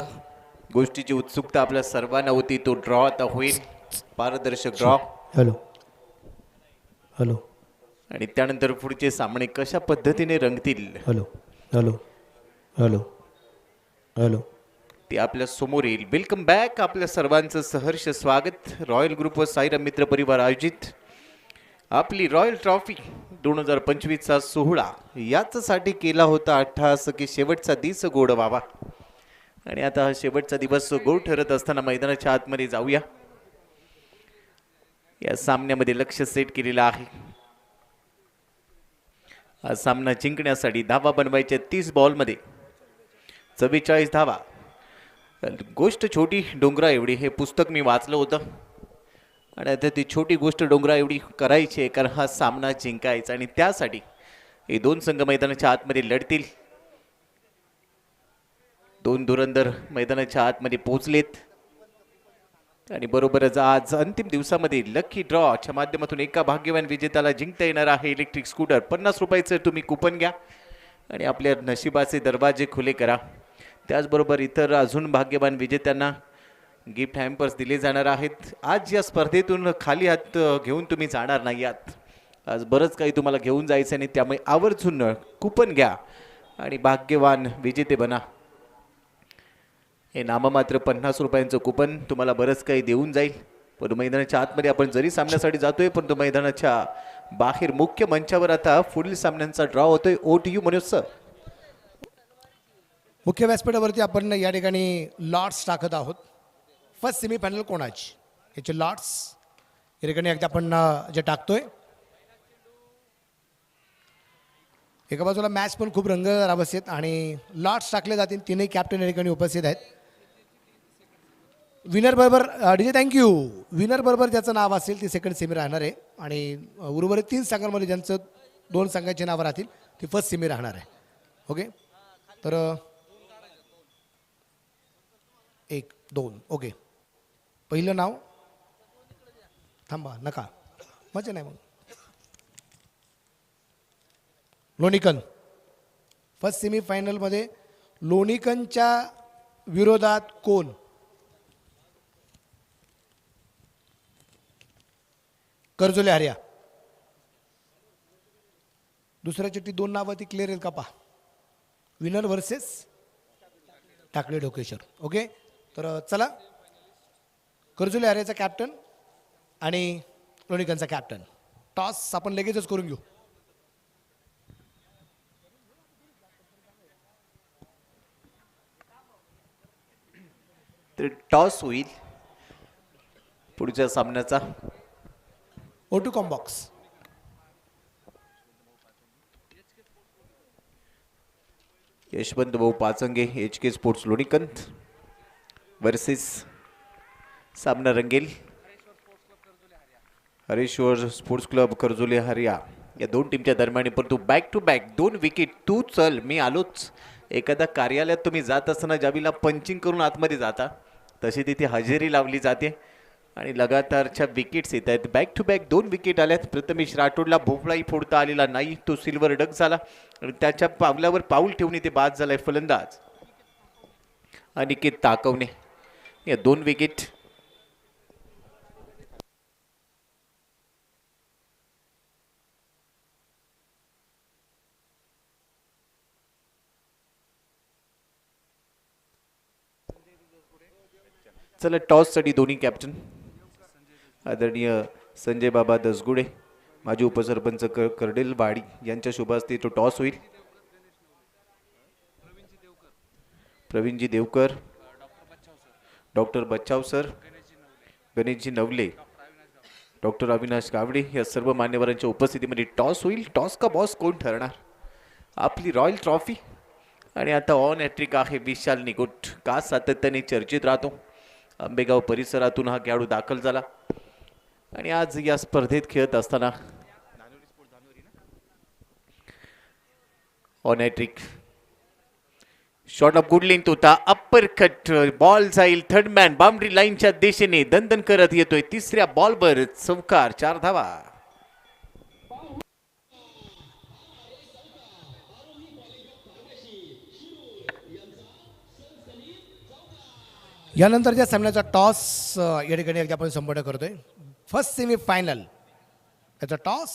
गोष्टीची उत्सुकता आपल्या सर्वांना होती तो ड्रॉ आता होईल, पारदर्शक ड्रॉ. हॅलो हॅलो आणि त्यानंतर पुढचे सामने कशा पद्धतीने रंगतील हॅलो हॅलो हॅलो हॅलो ते आपल्या समोर येईल. Welcome back. आपल्या सर्वांचं सहर्ष स्वागत. रॉयल ग्रुप व साईराम मित्र परिवार आयोजित आपली रॉयल ट्रॉफी 2025चा सोहळा याचसाठी केला होता अट्टहास की शेवटचा दिवस गोड व्हावा. आणि आता हा शेवटचा दिवस गोड ठरत असताना मैदानाच्या आतमध्ये जाऊया. या सामन्यामध्ये लक्ष सेट केलेलं आहे. हा सामना जिंकण्यासाठी धावा बनवायच्या 30 बॉलमध्ये 44 धावा. गोष्ट छोटी डोंगरा एवढी हे पुस्तक मी वाचलं होतं आणि आता ती छोटी गोष्ट डोंगरा एवढी करायची आहे, कारण हा सामना जिंकायचा आणि त्यासाठी हे दोन संघ मैदानाच्या आतमध्ये लढतील. दोन धुरंधर मैदानाच्या आतमध्ये पोहोचलेत आणि बरोबरच आज अंतिम दिवसामध्ये लकी ड्रॉच्या माध्यमातून एका भाग्यवान विजेत्याला जिंकता येणार आहे इलेक्ट्रिक स्कूटर. 50 रुपयाचं तुम्ही कुपन घ्या आणि आपल्या नशिबाचे दरवाजे खुले करा. त्याचबरोबर इतर अजून भाग्यवान विजेत्यांना गिफ्ट हॅम्पर्स दिले जाणार आहेत. आज या स्पर्धेतून खाली हात घेऊन तुम्ही जाणार नाही आहात. आज बरंच काही तुम्हाला घेऊन जायचं आणि त्यामुळे आवर्जून कुपन घ्या आणि भाग्यवान विजेते बना. हे नाममात्र 50 रुपयांचं कुपन तुम्हाला बरंच काही देऊन जाईल. पण मैदानाच्या आतमध्ये आपण जरी सामन्यासाठी जातोय, पण तो मैदानाच्या बाहेर मुख्य मंचावर आता पुढील सामन्यांचा ड्रॉ होतोय. OTU Manoj sir. मुख्य व्यासपीठावरती आपण या ठिकाणी लॉट्स टाकत आहोत. फर्स्ट सेमीफायनल कोणाची याचे लॉट्स या ठिकाणी एकदा आपण जे टाकतोय. एका बाजूला मॅच पण खूप रंगतदार अवस्थेत आणि लॉट्स टाकले जातील. तीनही कॅप्टन या ठिकाणी उपस्थित आहेत. विनर बरोबर डीजे थँक्यू. विनर बरोबर ज्याचं नाव असेल ती सेकंड सेमी राहणार आहे आणि उर्वरित 3 संघांमध्ये ज्यांचं 2 संघांची नावं राहतील ती फर्स्ट सेमी राहणार आहे. ओके, तर 1 2 ओके. पहिलं नाव थांबा नका मजा नाही. मग लोणीकन फर्स्ट सेमीफायनलमध्ये लोणीकनच्या विरोधात कोण? कर्जोले हरिया. दुसऱ्या चिठ्ठी 2 नावं ती क्लिअर आहेत का पहा. Winner versus Takale Dhokeshwar. Okay, तर चला कर्जोले हरियाचा कॅप्टन आणि लोणीकनचा कॅप्टन. टॉस आपण लगेचच करून घेऊ. तर टॉस होईल पुढच्या सामन्याचा. O2 कॉम्बॉक्स. Yashwant Bhau Pachange HK sports Lonikand versus सामना रंगेल हरेश्वर स्पोर्ट्स क्लब कर्जोले हरिया या 2 टीमच्या दरम्यान. परंतु बॅक टू बॅक 2 विकेट. तू चल मी आलोच. एखाद्या कार्यालयात तुम्ही जात असताना ज्यावेळेला पंचिंग करून आतमध्ये जाता तशी तिथे हजेरी लावली जाते आणि लगातारच्या विकेट्स येत आहेत. बॅक टू बॅक 2 विकेट आल्यात. प्रथमेश राठोडला भोपळाही फोडता आलेला नाही. तो सिल्वर डक झाला आणि त्याच्या पावलावर पाऊल ठेवून इथे बाद झालाय फलंदाज अनिकेत ताकवणे. या 2 विकेट. चला टॉससाठी दोन्ही कॅप्टन आदरणीय संजय बाबा दसगुडे माजी उपसरपंच कर्डेल वाडी यांच्या शुभ हस्ते तो टॉस होईल. Pravin ji Devkar, doctor Bachhav sir, Ganesh ji Navale, doctor Avinash Gawade या सर्व मान्यवरांच्या उपस्थितीमध्ये टॉस होईल. टॉस का बॉस कोण ठरणार? आपली रॉयल ट्रॉफी. आणि आता ऑन हॅट्रिक आहे विशाल निकोट. का सातत्याने चर्चेत राहतो. आंबेगाव परिसरातून हा खेळाडू दाखल झाला आणि आज या स्पर्धेत खेळत असताना on hat-trick. Shot of good length होता. अप्पर कट बॉल जाईल थर्ड मॅन बाउंड्री लाईनच्या दिशेने दणदण करत येतोय. तिसऱ्या बॉलवर चौकार. 4 धावा. यानंतरच्या सामन्याचा टॉस या ठिकाणी एकदा आपण संपन्न करतोय. फर्स्ट सेमीफायनल याचा टॉस,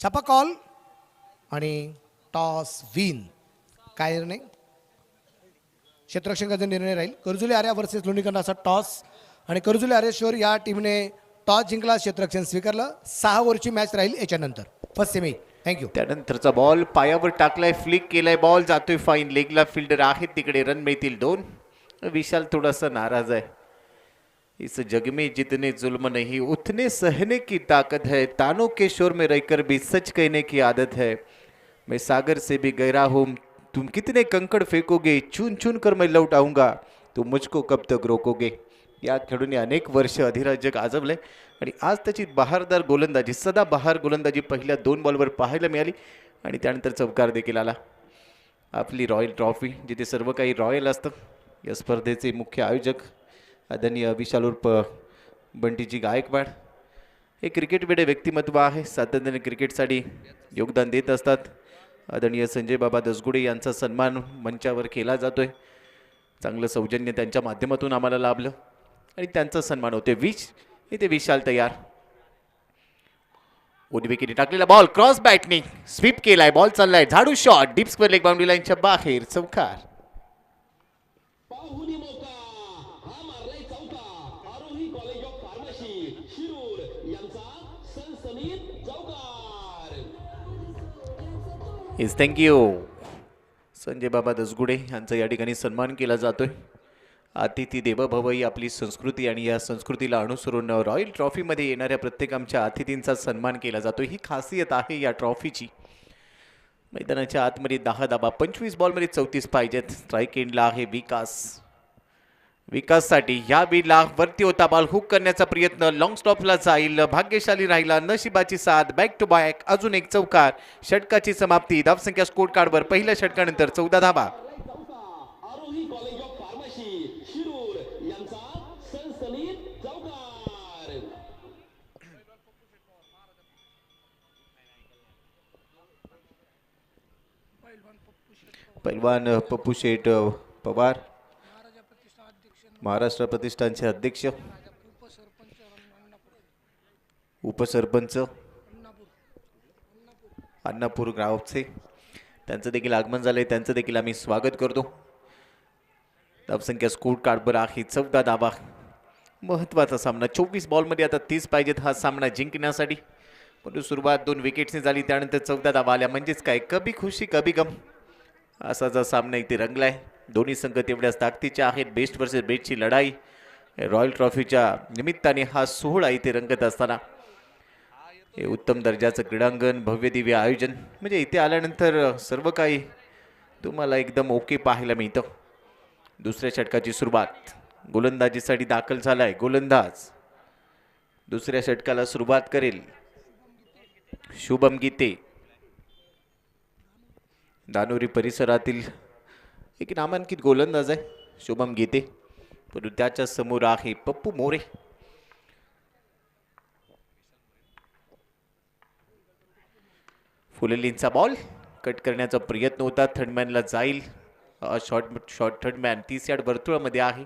छापा कॉल आणि टॉस विन. काय निर्णय? क्षेत्ररक्षकाचा निर्णय राहील. करजुले आर्या वर्सेस लोणीकंद असा टॉस आणि करजुले आर्येश्वर या टीमने टॉस जिंकला, क्षेत्ररक्षण स्वीकारलं. 6 ओव्हरची मॅच राहील याच्यानंतर फर्स्ट सेमी. थँक्यू. त्यानंतरचा बॉल पायावर टाकलाय, फ्लिक केलाय, बॉल जातोय फाईन लेगला. फिल्डर आहेत तिकडे, रन मिळतील 2. विशाल थोडासा नाराज आहे. इस जग में जितने जुल्म नहीं उतने सहने की ताकत है. तानों के शोर में रहकर भी सच कहने की आदत है. मैं सागर से भी गहरा हूँ, तुम कितने कंकड़ फेंकोगे, चुन चुन कर मैं लौट आऊंगा, तुम मुझको कब तक रोकोगे. या खेळूने अनेक वर्ष अधिराज्य गाजवले आणि आज त्याची बहारदार गोलंदाजी, सदा बहार गोलंदाजी पहिल्या 2 बॉलवर पाहायला मिळाली आणि त्यानंतर चौकार देखील आला. आपली रॉयल ट्रॉफी, जिथे सर्व काही रॉयल असतं. या स्पर्धेचे मुख्य आयोजक आदरणीय विशाल उर्फ बंटीजी गायकवाड हे क्रिकेट वेडे व्यक्तिमत्व आहे. सातत्याने क्रिकेटसाठी योगदान देत असतात. आदरणीय संजय बाबा दसगुडे यांचा सन्मान मंचावर केला जातोय. चांगलं सौजन्य त्यांच्या माध्यमातून आम्हाला लाभलं आणि त्यांचा सन्मान होते. इथे विशाल तयार. उजवीकडे टाकलेला बॉल क्रॉस बॅटनी स्वीप केलाय, बॉल चाललाय, झाडू shot, deep square leg boundary लाईनच्या बाहेर, चौकार. पाहुणी मौका हा मारलाय चौका. आरोही कॉलेज ऑफ फार्मसी शिरूर यांचा सनसनीत चौकार. Is thank you. संजय बाबा दसगुडे यांचा या ठिकाणी सन्मान केला जातोय. अतिथी देवो भव ही आपली संस्कृती आणि या संस्कृतीला अनुसरून रॉयल ट्रॉफीमध्ये येणाऱ्या प्रत्येक आमच्या अतिथींचा सन्मान केला जातो. ही खासियत आहे या ट्रॉफीची. मैदानाच्या आतमध्ये 10 धावा, 25 बॉलमध्ये 34 पाहिजेत. स्ट्राईक एंडला आहे विकाससाठी ह्या बीला वरती होता बॉल, हुक करण्याचा प्रयत्न, लॉंग स्टॉपला जाईल, भाग्यशाली राहिला, नशिबाची साथ, बॅक टू बॅक, अजून एक चौकार. षटकाची समाप्ती. धावसंख्या स्कोर कार्डवर पहिल्या षटकानंतर 14 धावा. आरोही कॉलेज ऑफ फार्मसी शिरूर यांचा सनसनीत चौकार. पैलवान पप्पू शेठ पवार, महाराष्ट्र प्रतिष्ठानचे अध्यक्ष, उपसरपंच अण्णापूर गावचे, त्यांचं देखील आगमन झालंय. त्यांचं देखील आम्ही स्वागत करतो. धावसंख्या स्कोर कार्डवर आहे 14 धावा. महत्त्वाचा सामना. 24 बॉलमध्ये आता 30 पाहिजेत हा सामना जिंकण्यासाठी. परंतु सुरुवात 2 विकेट्सने झाली, त्यानंतर 14 धावा आल्या. म्हणजेच काय, कभी खुशी कभी गम असा जो सामना इथे रंगलाय. दोन्ही संघ तेवढ्याच ताकदीचे आहेत. बेस्ट वर्सेस बेस्टची लढाई रॉयल ट्रॉफीच्या निमित्ताने हा सोहळा इथे रंगत असताना हे उत्तम दर्जाचं क्रीडांगण, भव्य दिव्य आयोजन, म्हणजे इथे आल्यानंतर सर्व काही तुम्हाला एकदम ओके पाहायला मिळतं. दुसऱ्या षटकाची सुरुवात. गोलंदाजीसाठी दाखल झालाय गोलंदाज. दुसऱ्या षटकाला सुरुवात करेल शुभम गीते. दानोरी परिसरातील एक नामांकित गोलंदाज आहे शुभम गीते. परंतु त्याच्या समोर आहे पप्पू मोरे. फुलेलींचा बॉल कट करण्याचा प्रयत्न होता, थर्डमॅनला जाईल. शॉर्ट थर्डमॅन 30 यार्ड वर्तुळामध्ये आहे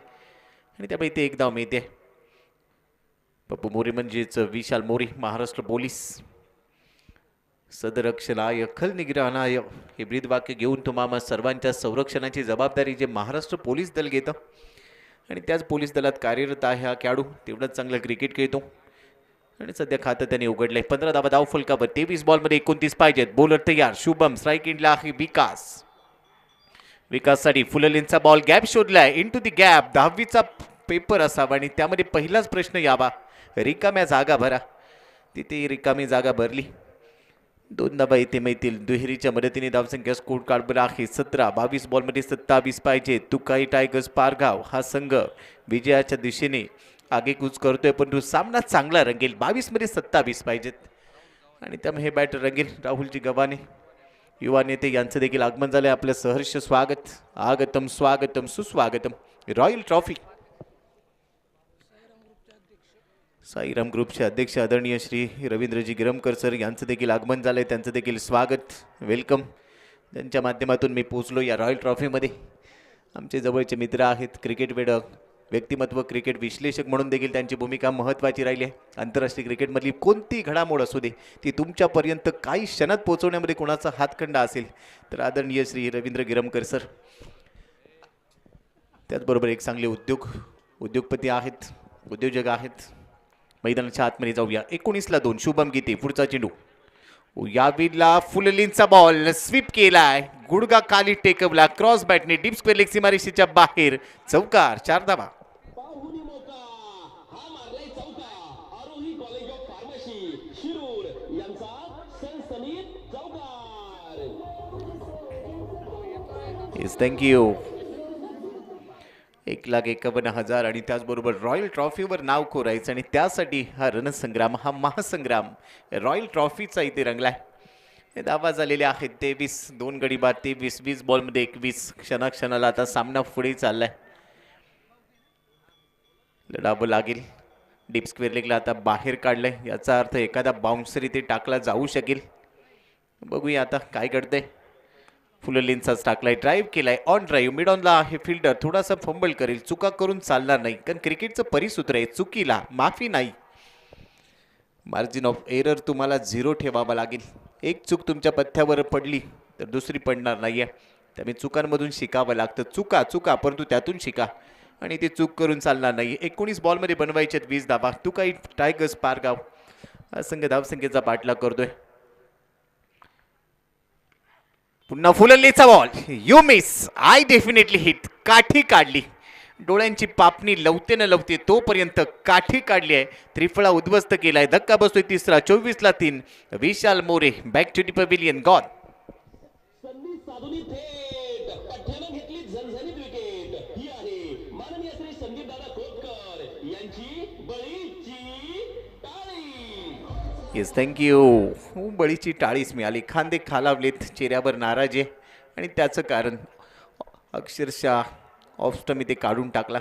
आणि त्यामुळे इथे एक धाव मिळते. पप्पू मोरे म्हणजेच विशाल मोरे, महाराष्ट्र पोलीस. सदरक्षणाय खलनिग्रहणाय हे ब्रीदवाक्य घेऊन तुम्हाला सर्वांच्या संरक्षणाची जबाबदारी जे महाराष्ट्र पोलीस दल घेतं आणि त्याच पोलीस दलात कार्यरत आहे हा खेळाडू. तेवढंच चांगलं क्रिकेट खेळतो आणि सध्या खातं त्याने उघडलंय. 15 धावा धाव फलकावर. 23 बॉलमध्ये 29 पाहिजेत. बॉलर तयार. शुभम. स्ट्राईक एंडला आहे विकाससाठी फुललेंचा बॉल गॅप शोधलाय. Into the gap. 10वीचा पेपर असावा आणि त्यामध्ये पहिलाच प्रश्न यावा, रिकाम्या जागा भरा. तिथे रिकामी जागा भरली. 2 धावा इथे मिळतील. दुहेरीच्या मदतीने धावसंख्या स्कोर कार्डवर आहे 17. 22 बॉलमध्ये 27 पाहिजे. तुकाई टायगर्स पारगाव हा संघ विजयाच्या दिशेने आगेकूच करतोय, परंतु सामना चांगला रंगेल. 22 मध्ये 27 पाहिजेत आणि त्यामुळे हे बॅटर रंगेल. राहुलजी गव्हाणे युवा नेते यांचं देखील आगमन झालंय. आपलं सहर्ष स्वागत. आगतम स्वागतम सुस्वागतम. Royal trophy. साईराम ग्रुपचे अध्यक्ष आदरणीय श्री रवींद्रजी गिरमकर सर यांचं देखील आगमन झालंय. त्यांचं देखील स्वागत, वेलकम. त्यांच्या माध्यमातून मी पोचलो या रॉयल ट्रॉफीमध्ये. आमचे जवळचे मित्र आहेत, क्रिकेट वेडक व्यक्तिमत्व, क्रिकेट विश्लेषक म्हणून देखील त्यांची भूमिका महत्त्वाची राहिली आहे. आंतरराष्ट्रीय क्रिकेटमधली कोणती घडामोड असू दे ती तुमच्यापर्यंत काही क्षणात पोहोचवण्यामध्ये कोणाचा हातखंडा असेल तर आदरणीय श्री रवींद्र गिरमकर सर. त्याचबरोबर एक चांगले उद्योगपती आहेत, उद्योजक आहेत. मैदानाच्या आतमध्ये जाऊया. 19-2 शुभम गीते. पुढचा चेंडू यावीला फुललींचा बॉल स्वीप केलाय, गुडगा खाली टेकवला, क्रॉस बॅटने डीप स्क्वेअर लेग सीमारेषेच्या बाहेर, चौकार, 4 धावा. पाहुणी मोका हा मारलाय चौका. आरोही कॉलेज ऑफ फार्मसी शिरूर यांचा सनसनीत चौकार. Yes, thank you. 1,51,000 आणि त्याचबरोबर रॉयल ट्रॉफीवर नाव कोरायचं आणि त्यासाठी हा रणसंग्राम, हा महासंग्राम रॉयल ट्रॉफीचा इथे रंगलाय. हे धावा झालेले आहेत 23, 2 गडी बाद 23, 20 बॉलमध्ये 21. क्षणाक्षणाला आता सामना पुढे चाललाय. लढावं लागेल. डीप स्क्वेअर लेगला आता बाहेर काढलंय, याचा अर्थ एखादा बाउन्सर इथे टाकला जाऊ शकेल. बघूया आता काय घडतंय. फुललींचाच टाकलाय, ड्राईव्ह केलाय, ऑन ड्राईव्ह, मिड ऑनला आहे फिल्डर, थोडासा फंबल करेल, चुका करून चालणार नाही, कारण क्रिकेटचं परिसूत्र आहे, चुकीला माफी नाही. मार्जिन ऑफ एरर तुम्हाला 0 ठेवावा लागेल. एक चूक तुमच्या पथ्यावर पडली तर दुसरी पडणार नाहीये. त्यामुळे चुकांमधून शिकावं लागतं. चुका परंतु त्यातून शिका आणि ते चूक करून चालणार नाही. 19 बॉलमध्ये बनवायचे 20 धावा. तू काही टायगर्स पारगाव हा संघ धावसंख्येचा पाठलाग करतोय. पुन्हा फुलल्लीचा ball, you miss, I definitely hit, काठी काढली. डोळ्यांची पापणी लवते न लवते तोपर्यंत काठी काढली आहे. त्रिफळा उद्ध्वस्त केलाय. धक्का बसतोय तिसरा. 24-3. Vishal More back to the pavilion. Gone. संधी साधूनी थेट पठ्ठ्यानं घेतली झणझणीत विकेट. ही आहे माननीय श्री संदीप दादा खोतकर यांची बळीची टाळी. Yes, thank you. बळीची टाळीच मिळाली. खांदे खालावलेत, चेहऱ्यावर नाराज आहे आणि त्याचं कारण अक्षरशः ऑफस्टम इथे काढून टाकला.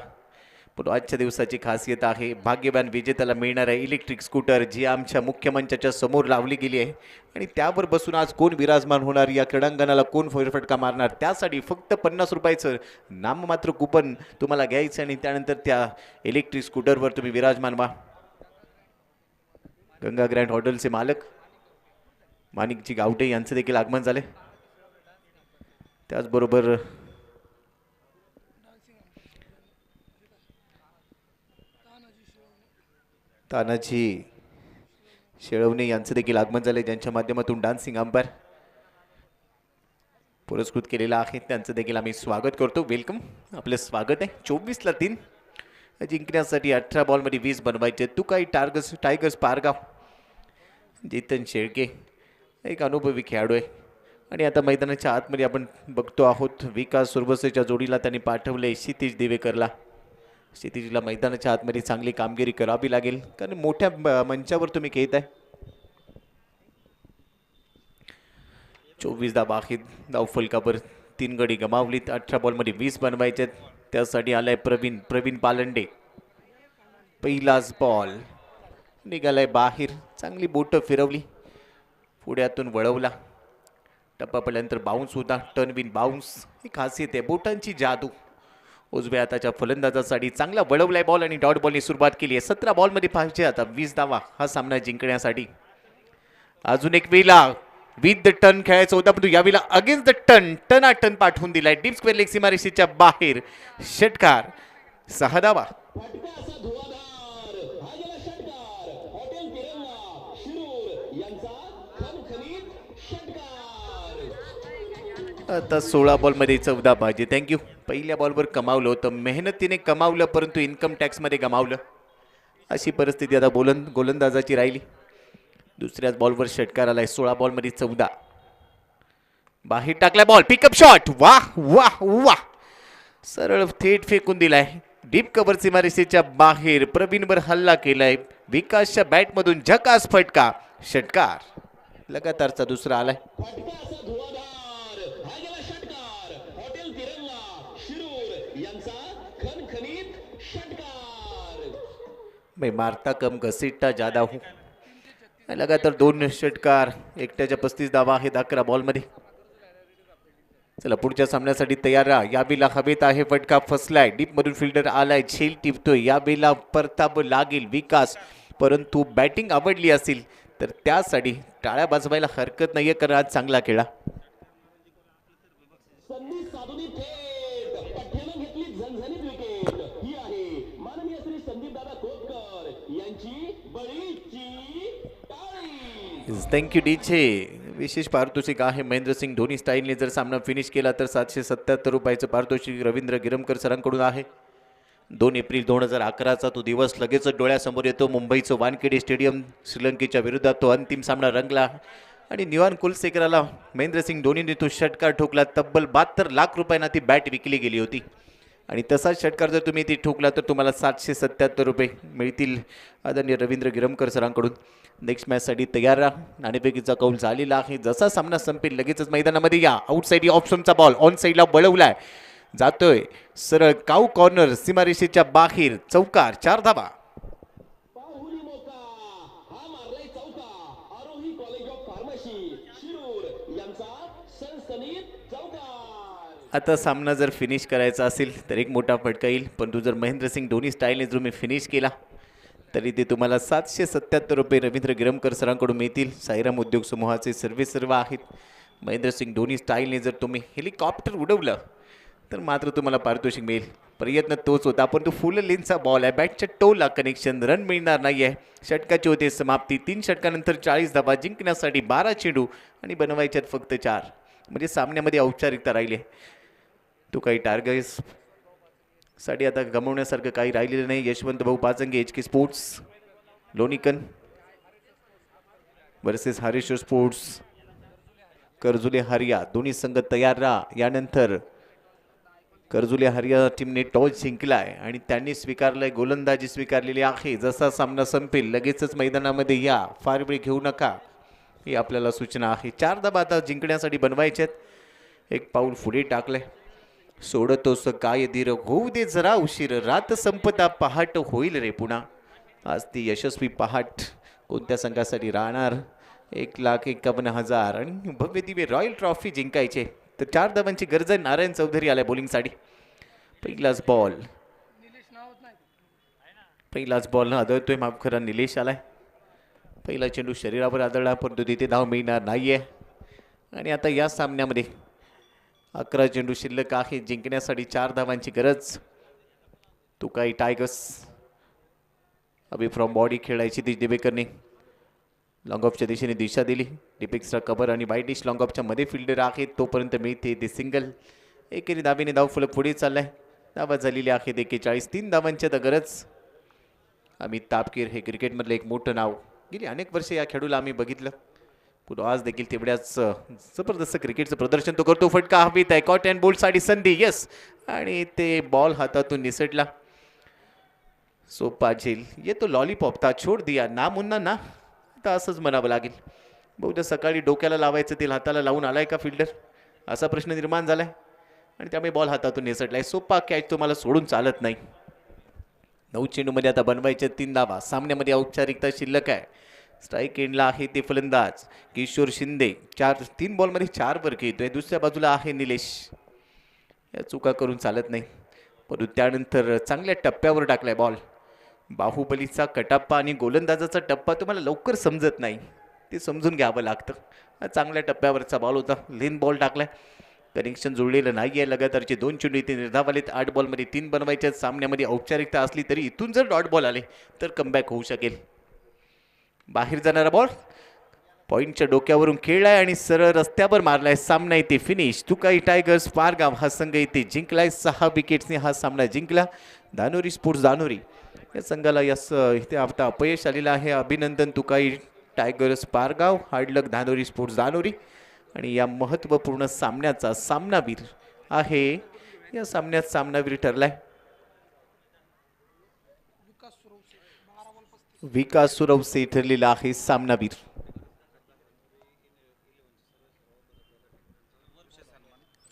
पण आजच्या दिवसाची खासियत आहे, भाग्यवान विजेत्याला मिळणार आहे इलेक्ट्रिक स्कूटर, जी आमच्या मुख्य मंचाच्या समोर लावली गेली आहे. आणि त्यावर बसून आज कोण विराजमान होणार, या क्रीडांगणाला कोण फेरफटका मारणार, त्यासाठी फक्त 50 रुपयाचं नाममात्र कुपन तुम्हाला घ्यायचं आणि त्यानंतर त्या इलेक्ट्रिक स्कूटरवर तुम्ही विराजमान व्हा. गंगा ग्रँड हॉटेलचे मालक माणिकजी गावटे यांचं देखील आगमन झाले. त्याचबरोबर तानाजी शेळवणे यांचं देखील आगमन झाले, ज्यांच्या माध्यमातून डान्सिंग अंपायर पुरस्कृत केलेला आहे. त्यांचं देखील आम्ही स्वागत करतो. वेलकम, आपलं स्वागत आहे. 24-3 जिंकण्यासाठी 18 बॉलमध्ये 20 बनवायचे. तू काही टायगर्स पारगाव. जितन शेळके एक अनुभवी खेळाडू आहे आणि आता मैदानाच्या आतमध्ये आपण बघतो आहोत विकास सुरबसेच्या जोडीला त्यांनी पाठवले क्षितिज दिवेकरला. क्षितिजला मैदानाच्या आतमध्ये चांगली कामगिरी करावी लागेल, कारण मोठ्या मंचावर तुम्ही खेळत आहे. 24 धावा आहेत. धावफलकावर 3 गडी गमावलीत. 18 बॉलमध्ये 20 बनवायचे. त्यासाठी आलाय प्रवीण पालंडे. पहिलाच बॉल निघालाय बाहेर. चांगली बोटं फिरवली, पुढ्यातून वळवला. टप्पा पडल्यानंतर बाउन्स होता, टर्न विन बाउन्स. ही खासियत आहे, बोटांची जादू. उजव्या हाताच्या फलंदाजासाठी चांगला वळवलाय बॉल आणि डॉट बॉलने सुरुवात केली आहे. 17 बॉलमध्ये पाहिजे आता 20 धावा हा सामना जिंकण्यासाठी. अजून एक वेळेला विथ द टर्न खेळायचं होता, परंतु यावेळेला अगेन्स्ट द टर्न टन पाठवून दिलाय. डीप स्क्वेअर लेग सीमारेषेच्या बाहेर, षटकार, 6 धावा. फटका असा धुवाधार हा गेला षटकार. हॉटेल तिरंगा शिरूर यांचा खणखणीत षटकार. आता 16 बॉलमध्ये 14 पाहिजे. थँक्यू. पहिल्या बॉलवर कमावलं होतं, मेहनतीने कमावलं, परंतु इन्कम टॅक्समध्ये गमावलं. अशी परिस्थिती आता गोलंदाजाची राहिली. दुसऱ्याच बॉलवर षटकार आलाय. 16 बॉलमध्ये 14. बाहेर टाकलाय बॉल, पिकअप शॉट. वाह वाह वाह, सरळ थेट फेकून दिलाय. डीप कव्हर सीमारेषेच्या बाहेर प्रवीणवर हल्ला केलाय. विकासच्या बॅटमधून झकास फटका, षटकार. लगातारचा दुसरा आलाय. फटका असा धुवाधार हा गेला षटकार. हॉटेल तिरंगा शिरूर यांचा खणखणीत षटकार. मैं मारता कम घसीटता ज्यादा हूँ. लगातार 2 षटकार, एकट्याच्या 35 धावा आहेत 11 बॉलमध्ये. चला पुढच्या सामन्यासाठी तयार राहा. या बेला हवेत आहे, फटका फसलाय, डीप मधून फिल्डर आलाय, झेल टिपतोय. या बेला परताब लागेल विकास, परंतु बॅटिंग आवडली असेल तर त्यासाठी टाळ्या वाजवायला हरकत नाहीये, कारण आज चांगला खेळा. संधी साधून थेट पठ्ठ्यानं घेतली झणझणीत विकेट. ही आहे माननीय श्री संदीप दादा कोतकर यांची बळीची टाळी. Thank you DJ. विशेष पारितोषिक आहे महेंद्रसिंग धोनी स्टाईलने जर सामना फिनिश केला तर 777 रुपयाचं पारितोषिक रवींद्र गिरमकर सरांकडून आहे. 2 एप्रिल 2011चा तो दिवस लगेच डोळ्यासमोर येतो. मुंबईचं वानखेडे स्टेडियम, श्रीलंकेच्या विरोधात तो अंतिम सामना रंगला आणि निवान कुलशेखराला महेंद्रसिंग धोनीने तो षटकार ठोकला. तब्बल 72 लाख रुपयांना ती बॅट विकली गेली होती आणि तसाच षटकार जर तुम्ही ती ठोकला तर तुम्हाला 777 रुपये मिळतील आदरणीय रवींद्र गिरमकर सरांकडून. नेक्स्ट मॅचसाठी तयार राहा. नाणेफेकीचा कौल झालेला आहे. जसा सामना संपेल लगेचच मैदानामध्ये या. आउटसाईड ऑप्शनचा बॉल ऑन साईडला बळवलाय, जातोय सरळ काऊ कॉर्नर, सीमारेषेच्या बाहेर, चौकार, 4 धावा. पाहुली मोका हा मारलाय चौका. आरोही कॉलेज ऑफ फार्मसी शिरूर यांचा सनसनीत चौकार. आता सामना जर फिनिश करायचा असेल तर एक मोठा फटका येईल, परंतु जर महेंद्रसिंग धोनी स्टाईलने जर तुम्ही फिनिश केला तरी ते तुम्हाला 777 रुपये रवींद्र गिरमकर सरांकडून मिळतील. साईराम उद्योग समूहाचे सर्व आहेत. महेंद्रसिंग धोनी स्टाईलने जर तुम्ही हेलिकॉप्टर उडवलं तर मात्र तुम्हाला पारितोषिक मिळेल. प्रयत्न तोच होता, पण तो फुल लेनचा बॉल आहे, बॅटच्या टोला कनेक्शन, रन मिळणार नाही आहे. षटकाची होते समाप्ती. 3 षटकानंतर 40 धावा, जिंकण्यासाठी 12 चेंडू आणि बनवायच्यात फक्त 4. म्हणजे सामन्यामध्ये औपचारिकता राहिली. तो काही टार्गेट्स साठी आता गमवण्यासारखं काही राहिलेलं नाही. Yashwant Bhau Pachange, HK sports Lonikand versus Hareshwar sports Karjule Hariya, दोन्ही संघ तयार राहा. यानंतर कर्जुले हरिया टीमने टॉस जिंकलाय आणि त्यांनी स्वीकारलंय, गोलंदाजी स्वीकारलेली आहे. जसा सामना संपेल लगेचच मैदानामध्ये या, फार वेळ घेऊ नका, ही आपल्याला सूचना आहे. 4 धावा आता जिंकण्यासाठी बनवायच्यात. एक पाऊल पुढे टाकलंय. सोडतोस काय धीर, होऊ दे जरा उशीर, रात संपता पहाट होईल रे पुन्हा. आज ती यशस्वी पहाट कोणत्या संघासाठी राहणार? 1,51,000 आणि भव्य दिव्य रॉयल ट्रॉफी जिंकायचे तर 4 धावांची गरज आहे. नारायण चौधरी आलाय बॉलिंगसाठी. पहिलाच बॉल आदळतोय, माफ करा, निलेश आलाय. पहिला चेंडू शरीरावर आदळला, परंतु तिथे धाव मिळणार नाहीये. आणि आता या सामन्यामध्ये 11 चेंडू शिल्लक आहे. जिंकण्यासाठी 4 धावांची गरज. तो काही टायगर्स अभि फ्रॉम बॉडी खेळायची ती दिवेकरने लॉंग ऑफच्या दिशेने दिशा दिली. डिपेक्सचा कव्हर आणि वाईट डिश लॉंग ऑफच्या मध्ये फिल्डर आहेत, तोपर्यंत मिळते ते सिंगल. एकेरी धावेने धाव फलक पुढे चाललाय. धावा झालेली आहेत 41. 3 धावांची आता गरज. अमित तापकीर हे क्रिकेटमधलं एक मोठं नाव. गेली अनेक वर्षे या खेळूला आम्ही बघितलं, पण आज देखील तेवढ्याच जबरदस्त क्रिकेटचं प्रदर्शन तो करतो. फटका हवीत आहे, कॉट अँड बोल्ड साठी संधी. येस, आणि ते बॉल हातातून निसटला. सोपा झेल ये तो लॉलीपॉप था छोड दिया ना मुन्ना ना, आता असंच म्हणावं लागेल. बहुधा सकाळी डोक्याला लावायचं तेल हाताला लावून आलाय का फिल्डर, असा प्रश्न निर्माण झालाय आणि त्यामुळे बॉल हातातून निसटलाय. सोपा कॅच तुम्हाला सोडून चालत नाही. 9 चेंडूमध्ये आता बनवायचे 3 धावा. सामन्यामध्ये औपचारिकता शिल्लक आहे. स्ट्राईक एंडला आहे ते फलंदाज किशोर शिंदे. 3 बॉलमध्ये 4 वर घेतोय. दुसऱ्या बाजूला आहे निलेश. या चुका करून चालत नाही, परंतु त्यानंतर चांगल्या टप्प्यावर टाकलाय बॉल. बाहुबलीचा कटाप्पा आणि गोलंदाजाचा टप्पा तुम्हाला लवकर समजत नाही, ते समजून घ्यावं लागतं. हा चांगल्या टप्प्यावरचा बॉल होता. लेन बॉल टाकलाय, कनेक्शन जुळलेलं नाही आहे. लगातारचे 2 चेंडू इथे निर्धावलेत. 8 बॉलमध्ये 3 बनवायच्या. सामन्यामध्ये औपचारिकता असली तरी इथून जर डॉट बॉल आले तर कमबॅक होऊ शकेल. बाहेर जाणारा बॉल पॉईंटच्या डोक्यावरून खेळलाय आणि सरळ रस्त्यावर मारलाय. सामना इथे फिनिश. तुकाई टायगर्स पारगाव हा संघ इथे जिंकलाय. 6 विकेट्सने हा सामना जिंकला. धानोरी स्पोर्ट्स धानोरी या संघाला इथे आता अपयश आलेलं आहे. अभिनंदन तुकाई टायगर्स पारगाव, हार्डलक धानोरी स्पोर्ट्स धानोरी. आणि या महत्त्वपूर्ण सामन्याचा सामनावीर आहे, या सामन्यात सामनावीर ठरलाय विकास सुरवसे ठरलेला आहे सामनावीर.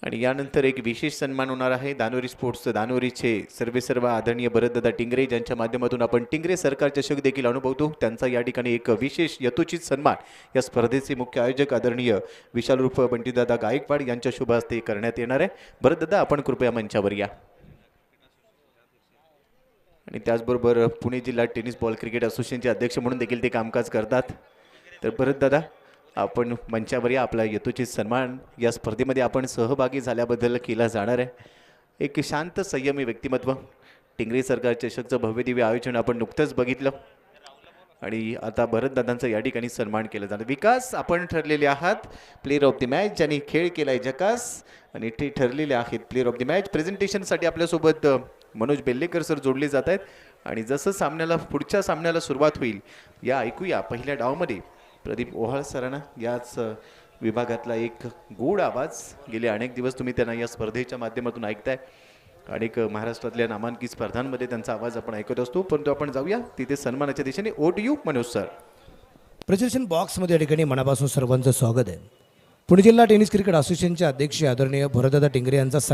आणि यानंतर एक विशेष सन्मान होणार आहे दानोरी स्पोर्ट्स दानोरीचे सर्व आदरणीय भरतदादा टिंगरे ज्यांच्या माध्यमातून आपण टिंगरे सरकार चषक देखील अनुभवतो. त्यांचा या ठिकाणी एक विशेष यथोचित सन्मान या स्पर्धेचे मुख्य आयोजक आदरणीय विशाल उर्फ बंटीदादा गायकवाड यांच्या शुभ हस्ते करण्यात येणार आहे. भरतदादा आपण कृपया मंचावर या. आणि त्याचबरोबर पुणे जिल्हा टेनिस बॉल क्रिकेट असोसिएशनचे अध्यक्ष म्हणून देखील ते कामकाज करतात. तर भरतदादा आपण मंचावर या. आपला यथोचित सन्मान या स्पर्धेमध्ये आपण सहभागी झाल्याबद्दल केला जाणार आहे. एक शांत संयमी व्यक्तिमत्व टिंगरे सरकार चषकचं भव्यदिव्य आयोजन आपण नुकतंच बघितलं आणि आता भरतदादांचा या ठिकाणी सन्मान केला जाणार. विकास आपण ठरलेले आहात प्लेअर ऑफ द मॅच ज्यांनी खेळ केलाय जकास आणि ते ठरलेले आहेत प्लेअर ऑफ द मॅच. प्रेझेंटेशनसाठी आपल्यासोबत मनोज बेल्लेकर सर जोडले जात आहेत आणि जसं पुढच्या सामन्याला सुरुवात होईल या ऐकूया पहिल्या डावमध्ये प्रदीप ओहाळ सरांना. याच विभागातला एक गोड आवाज गेले अनेक दिवस तुम्ही त्यांना या स्पर्धेच्या माध्यमातून ऐकताय. अनेक महाराष्ट्रातल्या नामांकित स्पर्धांमध्ये त्यांचा आवाज आपण ऐकत असतो. परंतु आपण जाऊया तिथे सन्मानाच्या दिशेने. ओट यू मनोज सर. प्रेझेंटेशन बॉक्समध्ये या ठिकाणी मनापासून सर्वांचं स्वागत आहे. पुणे जिल्हा टेनिस क्रिकेट असोसिएशनचे अध्यक्ष आदरणीय भरतदादा टिंगरे यांचा सन्मान